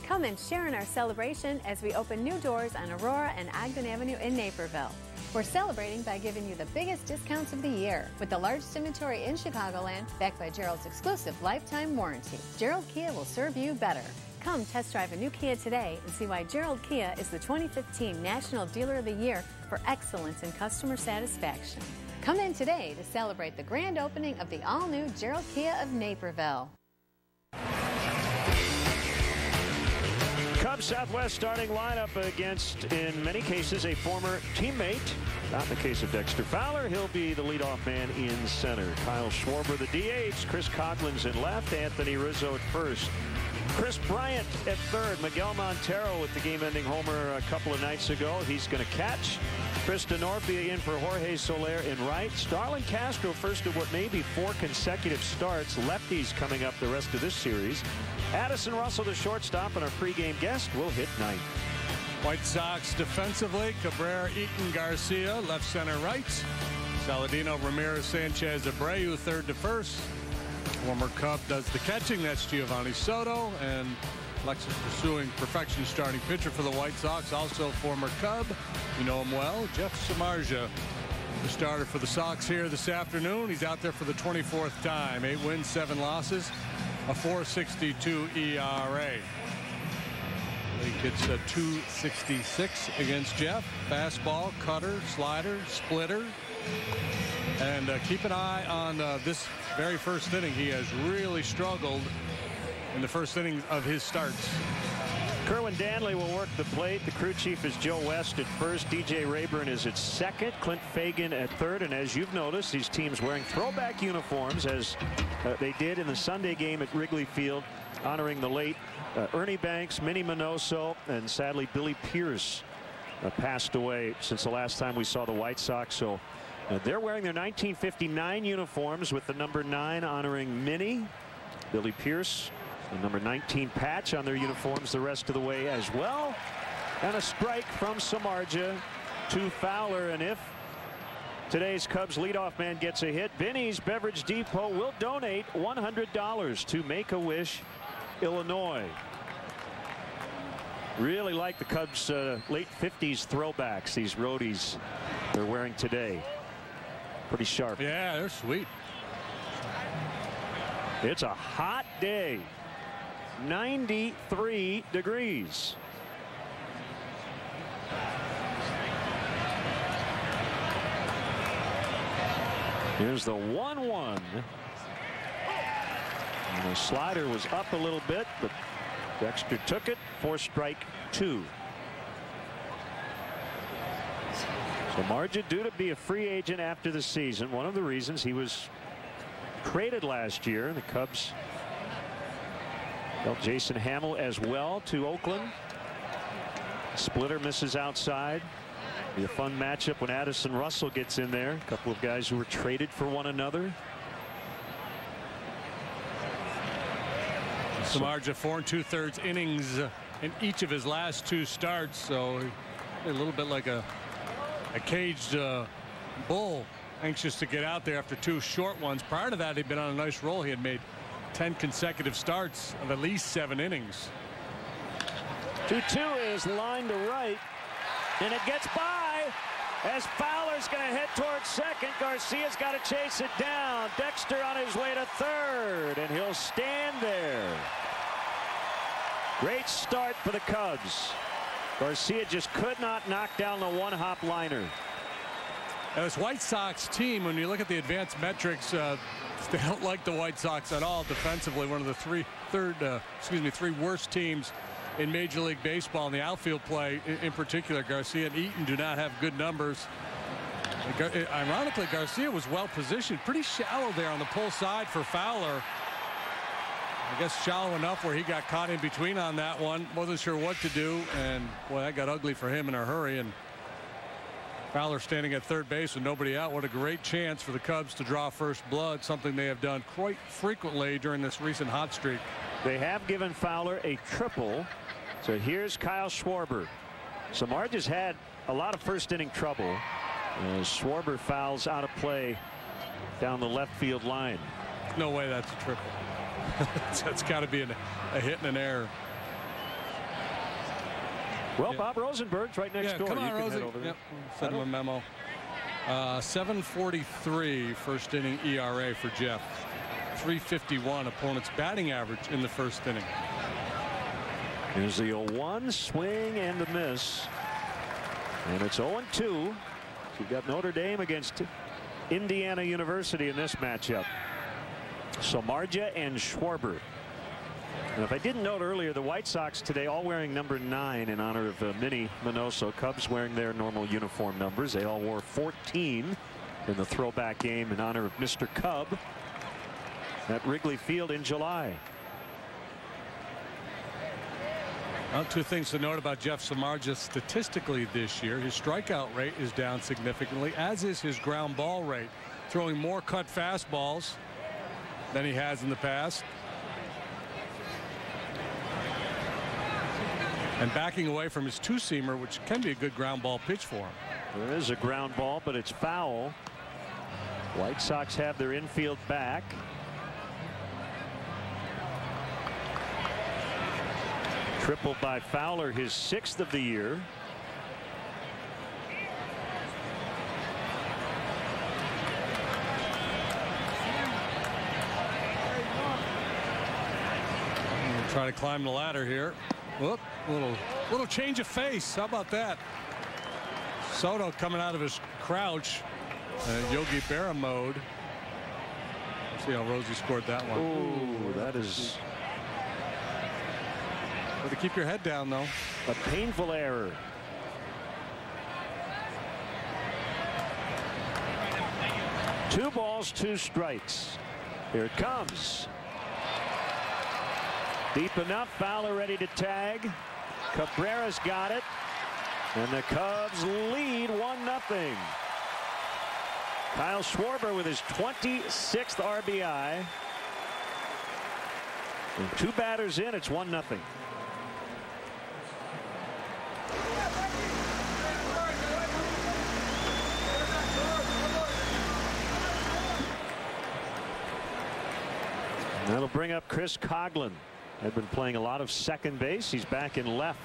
Come and share in our celebration as we open new doors on Aurora and Ogden Avenue in Naperville. We're celebrating by giving you the biggest discounts of the year with the largest inventory in Chicagoland, backed by Gerald's exclusive lifetime warranty. Gerald Kia will serve you better. Come test drive a new Kia today and see why Gerald Kia is the 2015 National Dealer of the Year for excellence in customer satisfaction. Come in today to celebrate the grand opening of the all-new Gerald Kia of Naperville. Cubs Southwest starting lineup against, in many cases, a former teammate. Not in the case of Dexter Fowler. He'll be the leadoff man in center. Kyle Schwarber, the DH. Chris Coughlin's in left. Anthony Rizzo at first. Chris Bryant at third. Miguel Montero with the game-ending homer a couple of nights ago. He's going to catch. Chris Denorfia in for Jorge Soler in right. Starlin Castro first of what may be 4 consecutive starts. Lefties coming up the rest of this series. Addison Russell, the shortstop, and our pregame guest will hit ninth. White Sox defensively, Cabrera, Eaton, Garcia, left, center, right. Saladino, Ramirez, Sanchez, Abreu, third to first. Former Cub does the catching. That's Giovanni Soto. And Alexis pursuing perfection starting pitcher for the White Sox. Also former Cub. You know him well. Jeff Samardzija, the starter for the Sox here this afternoon. He's out there for the 24th time. 8 wins, 7 losses. A 4.62 ERA. He gets a 2.66 against Jeff. Fastball, cutter, slider, splitter. And keep an eye on this very first inning. He has really struggled in the first inning of his starts. Kerwin Danley will work the plate. The crew chief is Joe West at first. DJ Rayburn is at second. Clint Fagan at third. And as you've noticed, these teams wearing throwback uniforms, as they did in the Sunday game at Wrigley Field, honoring the late Ernie Banks, Minnie Minoso, and sadly Billy Pierce passed away since the last time we saw the White Sox. So they're wearing their 1959 uniforms with the number 9 honoring Minnie. Billy Pierce, the number 19 patch on their uniforms the rest of the way as well. And a strike from Samardzija to Fowler. And if today's Cubs leadoff man gets a hit, Binny's Beverage Depot will donate $100 to Make-A-Wish, Illinois. Really like the Cubs late 50s throwbacks, these roadies they're wearing today. Pretty sharp. Yeah, they're sweet. It's a hot day. 93 degrees. Here's the 1-1. And the slider was up a little bit, but Dexter took it for strike 2. Samardzija due to be a free agent after the season. One of the reasons he was traded last year. The Cubs dealt Jason Hamill as well to Oakland. Splitter misses outside. Be a fun matchup when Addison Russell gets in there. A couple of guys who were traded for one another. Samardzija 4 2/3 innings in each of his last 2 starts. So a little bit like a caged bull, anxious to get out there after 2 short ones. Prior to that, he'd been on a nice roll. He had made 10 consecutive starts of at least 7 innings. 2-2 is lined to right, and it gets by as Fowler's going to head towards second. Garcia's got to chase it down. Dexter on his way to third, and he'll stand there. Great start for the Cubs. Garcia just could not knock down the one-hop liner. Now, this White Sox team, when you look at the advanced metrics, they don't like the White Sox at all defensively. One of the three worst teams in Major League Baseball in the outfield play. In particular, Garcia and Eaton do not have good numbers. Ironically, Garcia was well positioned, pretty shallow there on the pull side for Fowler. I guess shallow enough where he got caught in between on that one. Wasn't sure what to do, and boy, that got ugly for him in a hurry. And Fowler standing at third base with nobody out. What a great chance for the Cubs to draw first blood, something they have done quite frequently during this recent hot streak. They have given Fowler a triple. So here's Kyle Schwarber. Samardzija's had a lot of first inning trouble as Schwarber fouls out of play down the left field line. No way that's a triple. That's got to be a hit and an error. Well, yeah. Bob Rosenberg's right next door. Come on, you can Rosie. head over there. Yep. Send him a memo. 7.43 first inning ERA for Jeff. 3.51 opponent's batting average in the first inning. Here's the 0-1 swing and the miss. And it's 0-2. You've got Notre Dame against Indiana University in this matchup. Samardzija and Schwarber. And if I didn't note earlier, the White Sox today all wearing number 9 in honor of Minnie Minoso. Cubs wearing their normal uniform numbers. They all wore 14 in the throwback game in honor of Mr. Cub at Wrigley Field in July. Well, 2 things to note about Jeff Samardzija statistically this year. His strikeout rate is down significantly, as is his ground ball rate, throwing more cut fastballs than he has in the past. And backing away from his 2-seamer, which can be a good ground ball pitch for him. There is a ground ball, but it's foul. White Sox have their infield back. Triple by Fowler, his 6th of the year. Try to climb the ladder here. Whoop, little change of face. How about that? Soto coming out of his crouch, Yogi Berra mode. Let's see how Rosie scored that one. Ooh, that is. Got to keep your head down, though. A painful error. Two balls, 2 strikes. Here it comes. Deep enough. Fowler ready to tag. Cabrera's got it. And the Cubs lead 1-0. Kyle Schwarber with his 26th RBI. And 2 batters in, it's 1-0. That'll bring up Chris Coghlan. Had been playing a lot of second base. He's back in left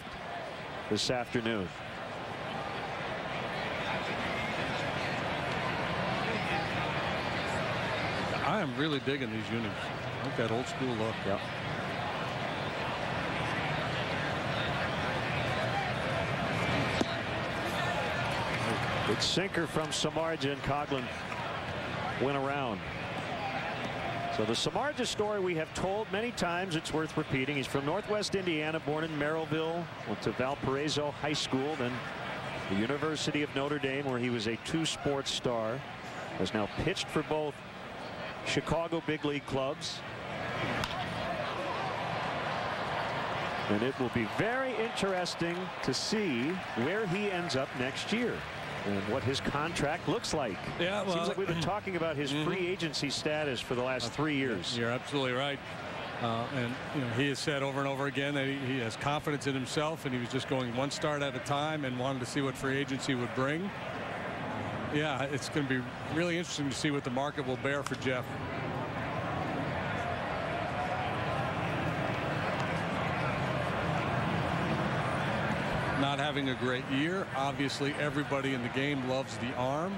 this afternoon. I am really digging these units. I like that old school look. Yep. Good sinker from Samardzija, and Coghlan went around. So the Samardzija story we have told many times. It's worth repeating. He's from Northwest Indiana, born in Merrillville, went to Valparaiso High School, then the University of Notre Dame, where he was a 2-sport star. Has now pitched for both Chicago big league clubs. And it will be very interesting to see where he ends up next year and what his contract looks like. Yeah, well, seems like we've been talking about his free agency status for the last 3 years. You're absolutely right. And you know, he has said over and over again that he has confidence in himself, and he was just going 1 start at a time and wanted to see what free agency would bring. Yeah, it's going to be really interesting to see what the market will bear for Jeff. Not having a great year. Obviously, everybody in the game loves the arm.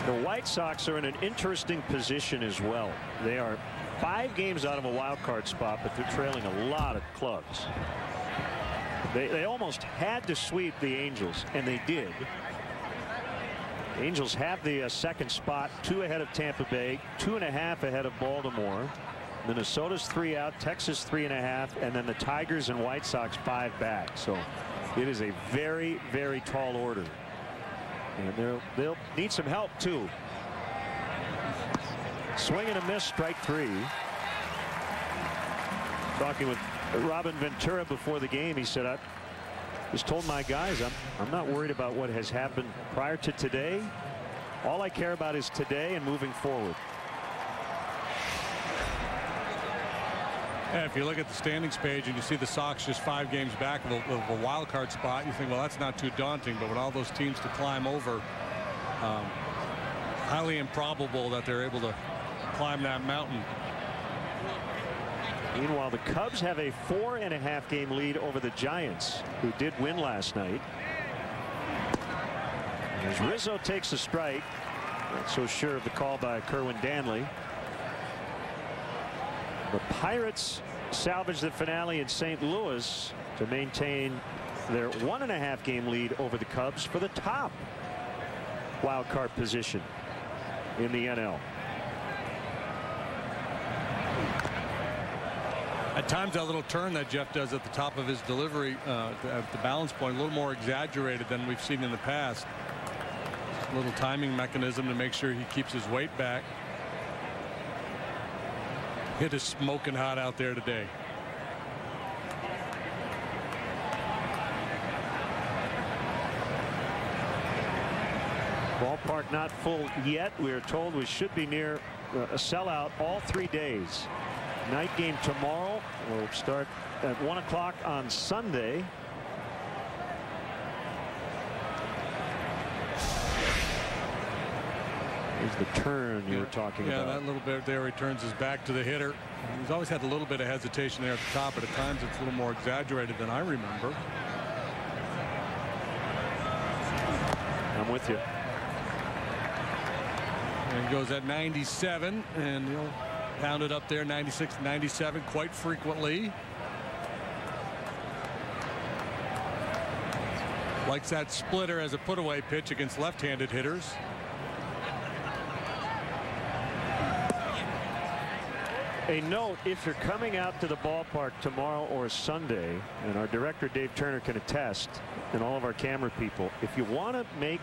The White Sox are in an interesting position as well. They are 5 games out of a wild card spot, but they're trailing a lot of clubs. They almost had to sweep the Angels, and they did. The Angels have the 2nd spot, 2 ahead of Tampa Bay, 2.5 ahead of Baltimore. Minnesota's 3 out, Texas 3.5, and then the Tigers and White Sox 5 back. So it is a very, very tall order. And they'll need some help, too. Swing and a miss, strike 3. Talking with Robin Ventura before the game, he said, I just told my guys I'm not worried about what has happened prior to today. All I care about is today and moving forward. Yeah, if you look at the standings page and you see the Sox just 5 games back of a wild card spot, you think, well, that's not too daunting. But with all those teams to climb over, highly improbable that they're able to climb that mountain. Meanwhile, the Cubs have a 4.5 game lead over the Giants, who did win last night. As Rizzo takes a strike, not so sure of the call by Kerwin Danley. The Pirates salvaged the finale in St. Louis to maintain their 1.5 game lead over the Cubs for the top wild card position. in the NL. At times, that little turn that Jeff does at the top of his delivery at the balance point, a little more exaggerated than we've seen in the past. A little timing mechanism to make sure he keeps his weight back. It is smoking hot out there today. Ballpark not full yet. We are told we should be near a sellout all 3 days. Night game tomorrow will start at 1 o'clock on Sunday. Here's the turn you were talking about. Yeah, that little bit there, he turns his back to the hitter. He's always had a little bit of hesitation there at the top, but at times it's a little more exaggerated than I remember. I'm with you. And he goes at 97, and he'll pound it up there, 96, 97, quite frequently. Likes that splitter as a put-away pitch against left-handed hitters. A note, if you're coming out to the ballpark tomorrow or Sunday, and our director Dave Turner can attest, and all of our camera people, if you want to make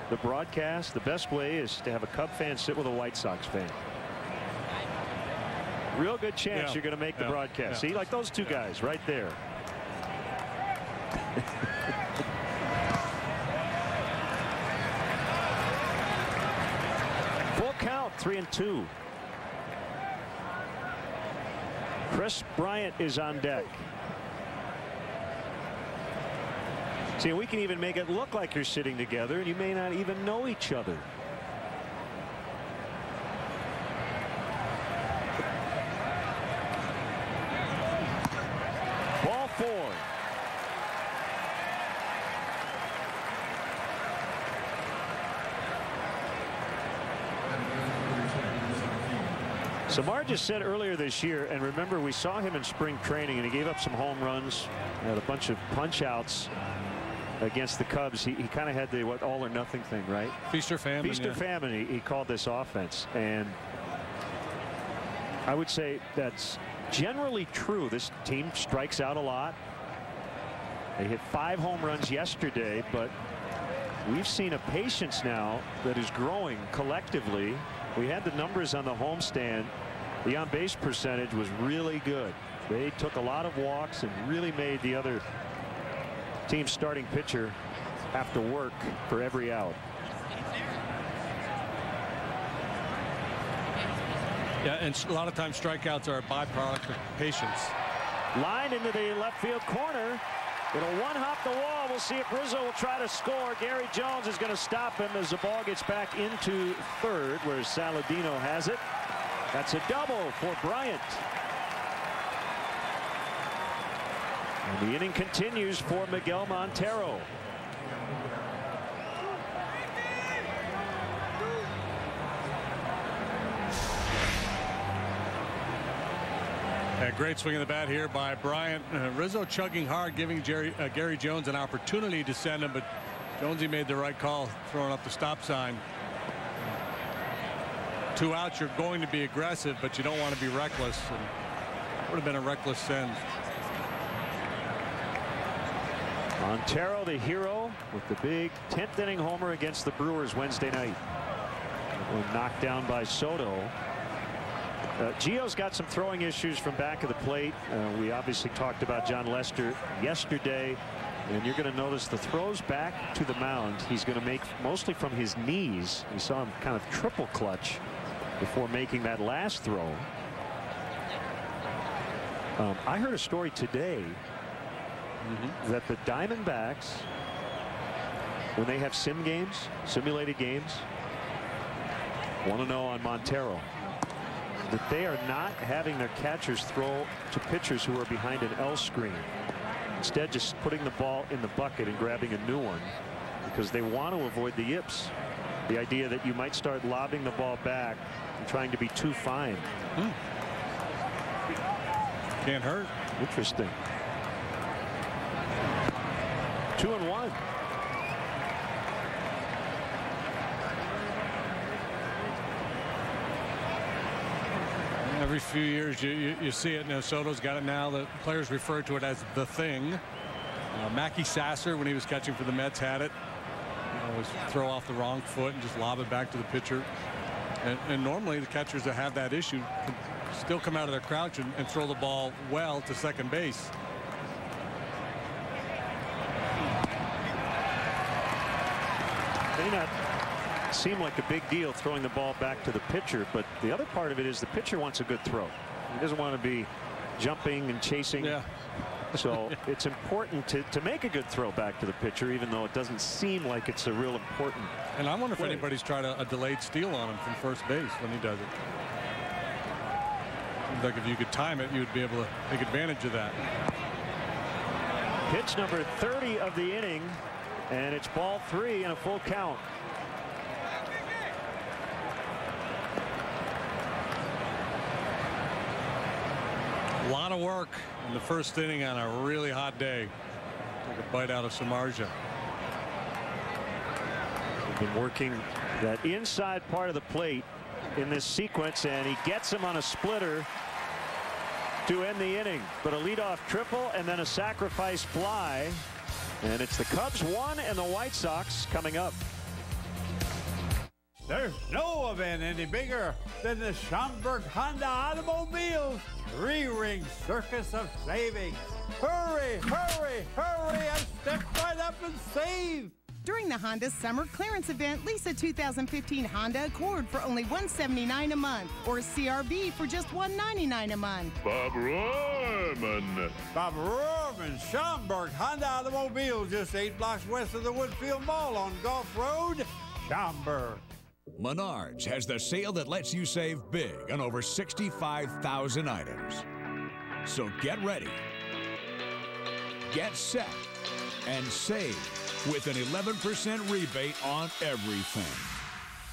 the broadcast, the best way is to have a Cub fan sit with a White Sox fan. Real good chance you're going to make the broadcast. See, like those two guys right there. Full count, 3-2. Chris Bryant is on deck. See, we can even make it look like you're sitting together, and you may not even know each other. Ball 4. Samar just said earlier this year, and remember we saw him in spring training and he gave up some home runs, had a bunch of punch outs against the Cubs. He kind of had the all or nothing thing, right? Feast or famine. Feast or famine, he called this offense, and I would say that's generally true. This team strikes out a lot. They hit 5 home runs yesterday, but we've seen a patience now that is growing collectively. We had the numbers on the homestand. The on-base percentage was really good. They took a lot of walks and really made the other team's starting pitcher have to work for every out. Yeah, and a lot of times strikeouts are a byproduct of patience. Line into the left field corner. It'll one-hop the wall. We'll see if Rizzo will try to score. Gary Jones is going to stop him as the ball gets back into third, where Saladino has it. That's a double for Bryant. And the inning continues for Miguel Montero. A great swing of the bat here by Bryant. Rizzo chugging hard, giving Gary Jones an opportunity to send him, but Jonesy made the right call, throwing up the stop sign. 2 outs, you're going to be aggressive, but you don't want to be reckless. And it would have been a reckless send. Montero, the hero, with the big 10th inning homer against the Brewers Wednesday night. Knocked down by Soto. Gio's got some throwing issues from back of the plate. We obviously talked about John Lester yesterday, and you're going to notice the throws back to the mound he's going to make mostly from his knees. You saw him kind of triple clutch before making that last throw. I heard a story today that the Diamondbacks, when they have sim games, simulated games, want to know on Montero that they are not having their catchers throw to pitchers who are behind an L screen. Instead, just putting the ball in the bucket and grabbing a new one, because they want to avoid the yips. The idea that you might start lobbing the ball back and trying to be too fine. Can't hurt. Interesting. 2-1. Every few years you see it. Now Soto's got it now. The players refer to it as the thing. Mackie Sasser, when he was catching for the Mets, had it. Always throw off the wrong foot and just lob it back to the pitcher. And normally the catchers that have that issue can still come out of their crouch and throw the ball well to second base. May not seem like a big deal throwing the ball back to the pitcher, but the other part of it is the pitcher wants a good throw. He doesn't want to be jumping and chasing. Yeah. So it's important to make a good throw back to the pitcher, even though it doesn't seem like it's a real important. And I wonder if anybody's tried a delayed steal on him from first base when he does it. Seems like if you could time it, you would be able to take advantage of that. Pitch number 30 of the inning, and it's ball 3 and a full count. A lot of work in the first inning on a really hot day. Take a bite out of Samardzija. We've been working that inside part of the plate in this sequence, and he gets him on a splitter to end the inning. But a leadoff triple and then a sacrifice fly, and it's the Cubs 1 and the White Sox coming up. There's no event any bigger than the Schaumburg Honda Automobiles 3-ring circus of savings. Hurry, hurry, hurry, and step right up and save. During the Honda Summer Clearance Event, lease a 2015 Honda Accord for only $179 a month, or a CRV for just $199 a month. Bob Rohrman. Bob Rohrman, Schaumburg Honda Automobiles, just 8 blocks west of the Woodfield Mall on Gulf Road, Schaumburg. Menards has the sale that lets you save big on over 65,000 items. So get ready, get set, and save with an 11% rebate on everything.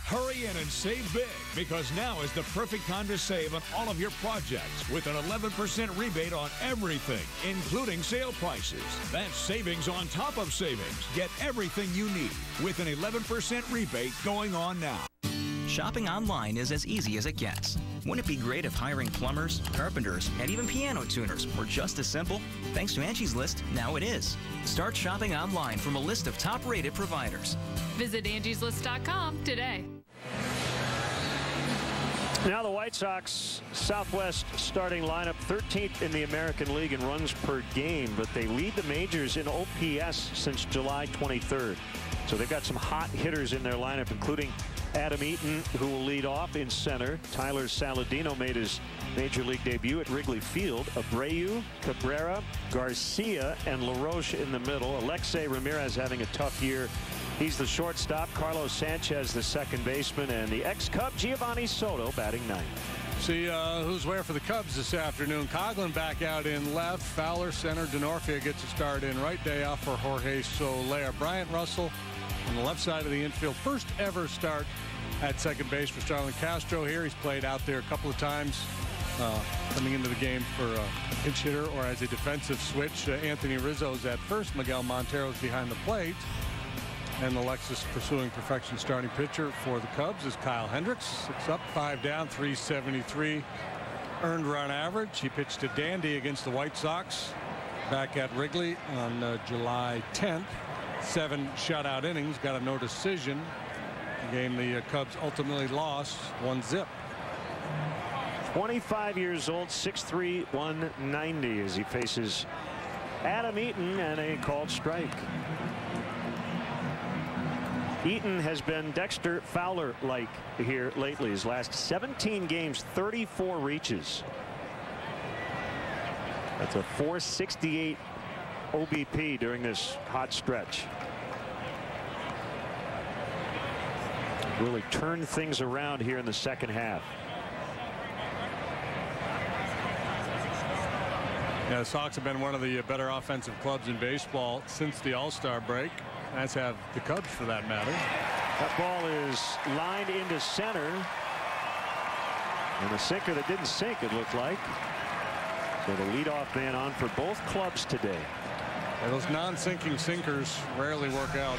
Hurry in and save big, because now is the perfect time to save on all of your projects with an 11% rebate on everything, including sale prices. That's savings on top of savings. Get everything you need with an 11% rebate going on now. Shopping online is as easy as it gets. Wouldn't it be great if hiring plumbers, carpenters, and even piano tuners were just as simple? Thanks to Angie's List, now it is. Start shopping online from a list of top-rated providers. Visit angieslist.com today. Now the White Sox Southwest starting lineup, 13th in the American League in runs per game, but they lead the majors in OPS since July 23rd. So they've got some hot hitters in their lineup, including Adam Eaton, who will lead off in center. Tyler Saladino made his major league debut at Wrigley Field. Abreu, Cabrera, Garcia, and LaRoche in the middle. Alexei Ramirez having a tough year. He's the shortstop. Carlos Sanchez, the second baseman, and the ex-Cub Giovanni Soto batting ninth. See who's where for the Cubs this afternoon. Coughlin back out in left. Fowler center. Denorfia gets a start in right. Day off for Jorge Soler. Bryant Russell on the left side of the infield. First ever start at second base for Starlin Castro here. He's played out there a couple of times coming into the game for a pinch hitter or as a defensive switch. Anthony Rizzo's at first. Miguel Montero's behind the plate. And the Lexus pursuing perfection starting pitcher for the Cubs is Kyle Hendricks. 6 up, 5 down, 373 earned run average. He pitched to Dandy against the White Sox back at Wrigley on July 10th. 7 shutout innings, got a no decision. The game the Cubs ultimately lost 1-0. 25 years old, 6'3", 190 as he faces Adam Eaton and a called strike. Eaton has been Dexter Fowler-like here lately. His last 17 games, 34 reaches. That's a 468 OBP during this hot stretch. Really turned things around here in the second half. Yeah, the Sox have been one of the better offensive clubs in baseball since the All-Star break, as have the Cubs for that matter. That ball is lined into center, and a sinker that didn't sink, it looked like. So the leadoff man on for both clubs today. Yeah, those non-sinking sinkers rarely work out.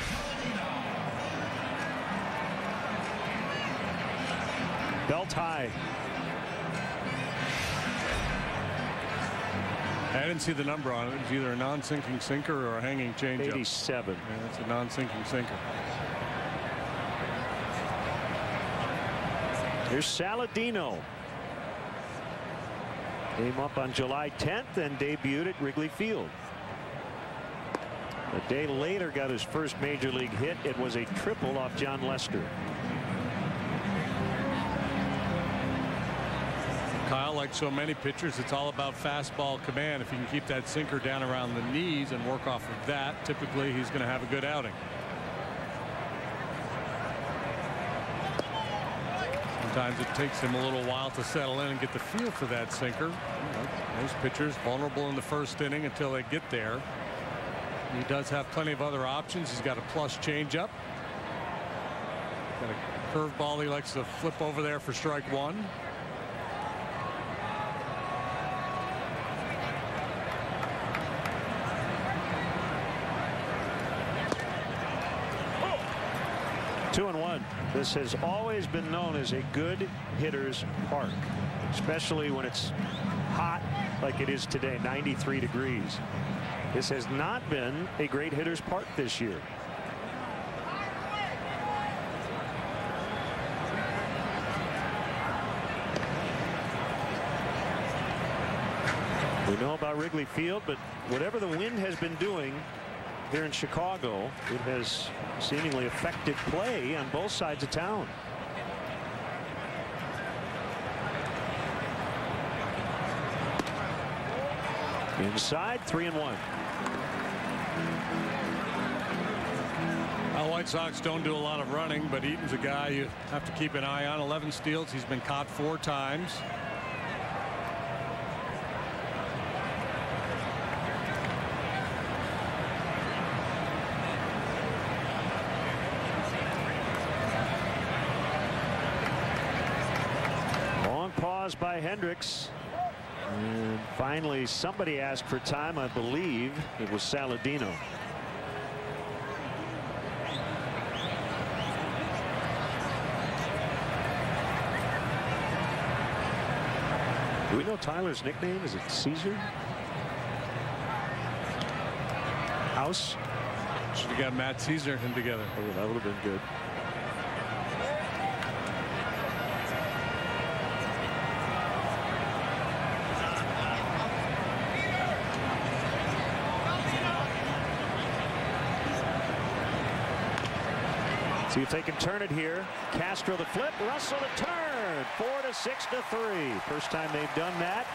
Belt high. I didn't see the number on it. It was either a non-sinking sinker or a hanging changeup. 87. Yeah, it's a non-sinking sinker. Here's Saladino. Came up on July 10th and debuted at Wrigley Field. A day later got his first major league hit. It was a triple off John Lester. Kyle, like so many pitchers, it's all about fastball command. If you can keep that sinker down around the knees and work off of that, typically he's going to have a good outing. Sometimes it takes him a little while to settle in and get the feel for that sinker. Most pitchers vulnerable in the first inning until they get there. He does have plenty of other options. He's got a plus changeup. Got a curveball he likes to flip over there for strike one. Two and one. This has always been known as a good hitter's park, especially when it's hot like it is today, 93 degrees. This has not been a great hitter's park this year. We know about Wrigley Field, but whatever the wind has been doing here in Chicago, it has seemingly affected play on both sides of town. Inside, 3-1. Well, White Sox don't do a lot of running, but Eaton's a guy you have to keep an eye on. 11 steals. He's been caught 4 times. Long pause by Hendricks. And finally, somebody asked for time. I believe it was Saladino. Do we know Tyler's nickname? Is it Caesar? House? Should have got Matt Caesar and him together. Oh, that would have been good. See if they can turn it here. Castro the flip, Russell the turn. 4-6-3. First time they've done that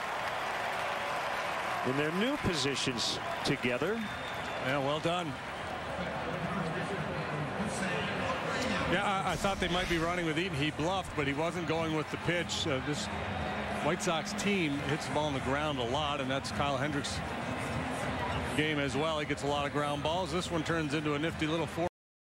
in their new positions together. Yeah, well done. Yeah, I thought they might be running with Eaton. He bluffed, but he wasn't going with the pitch. This White Sox team hits the ball on the ground a lot, and that's Kyle Hendricks' game as well. He gets a lot of ground balls. This one turns into a nifty little 4.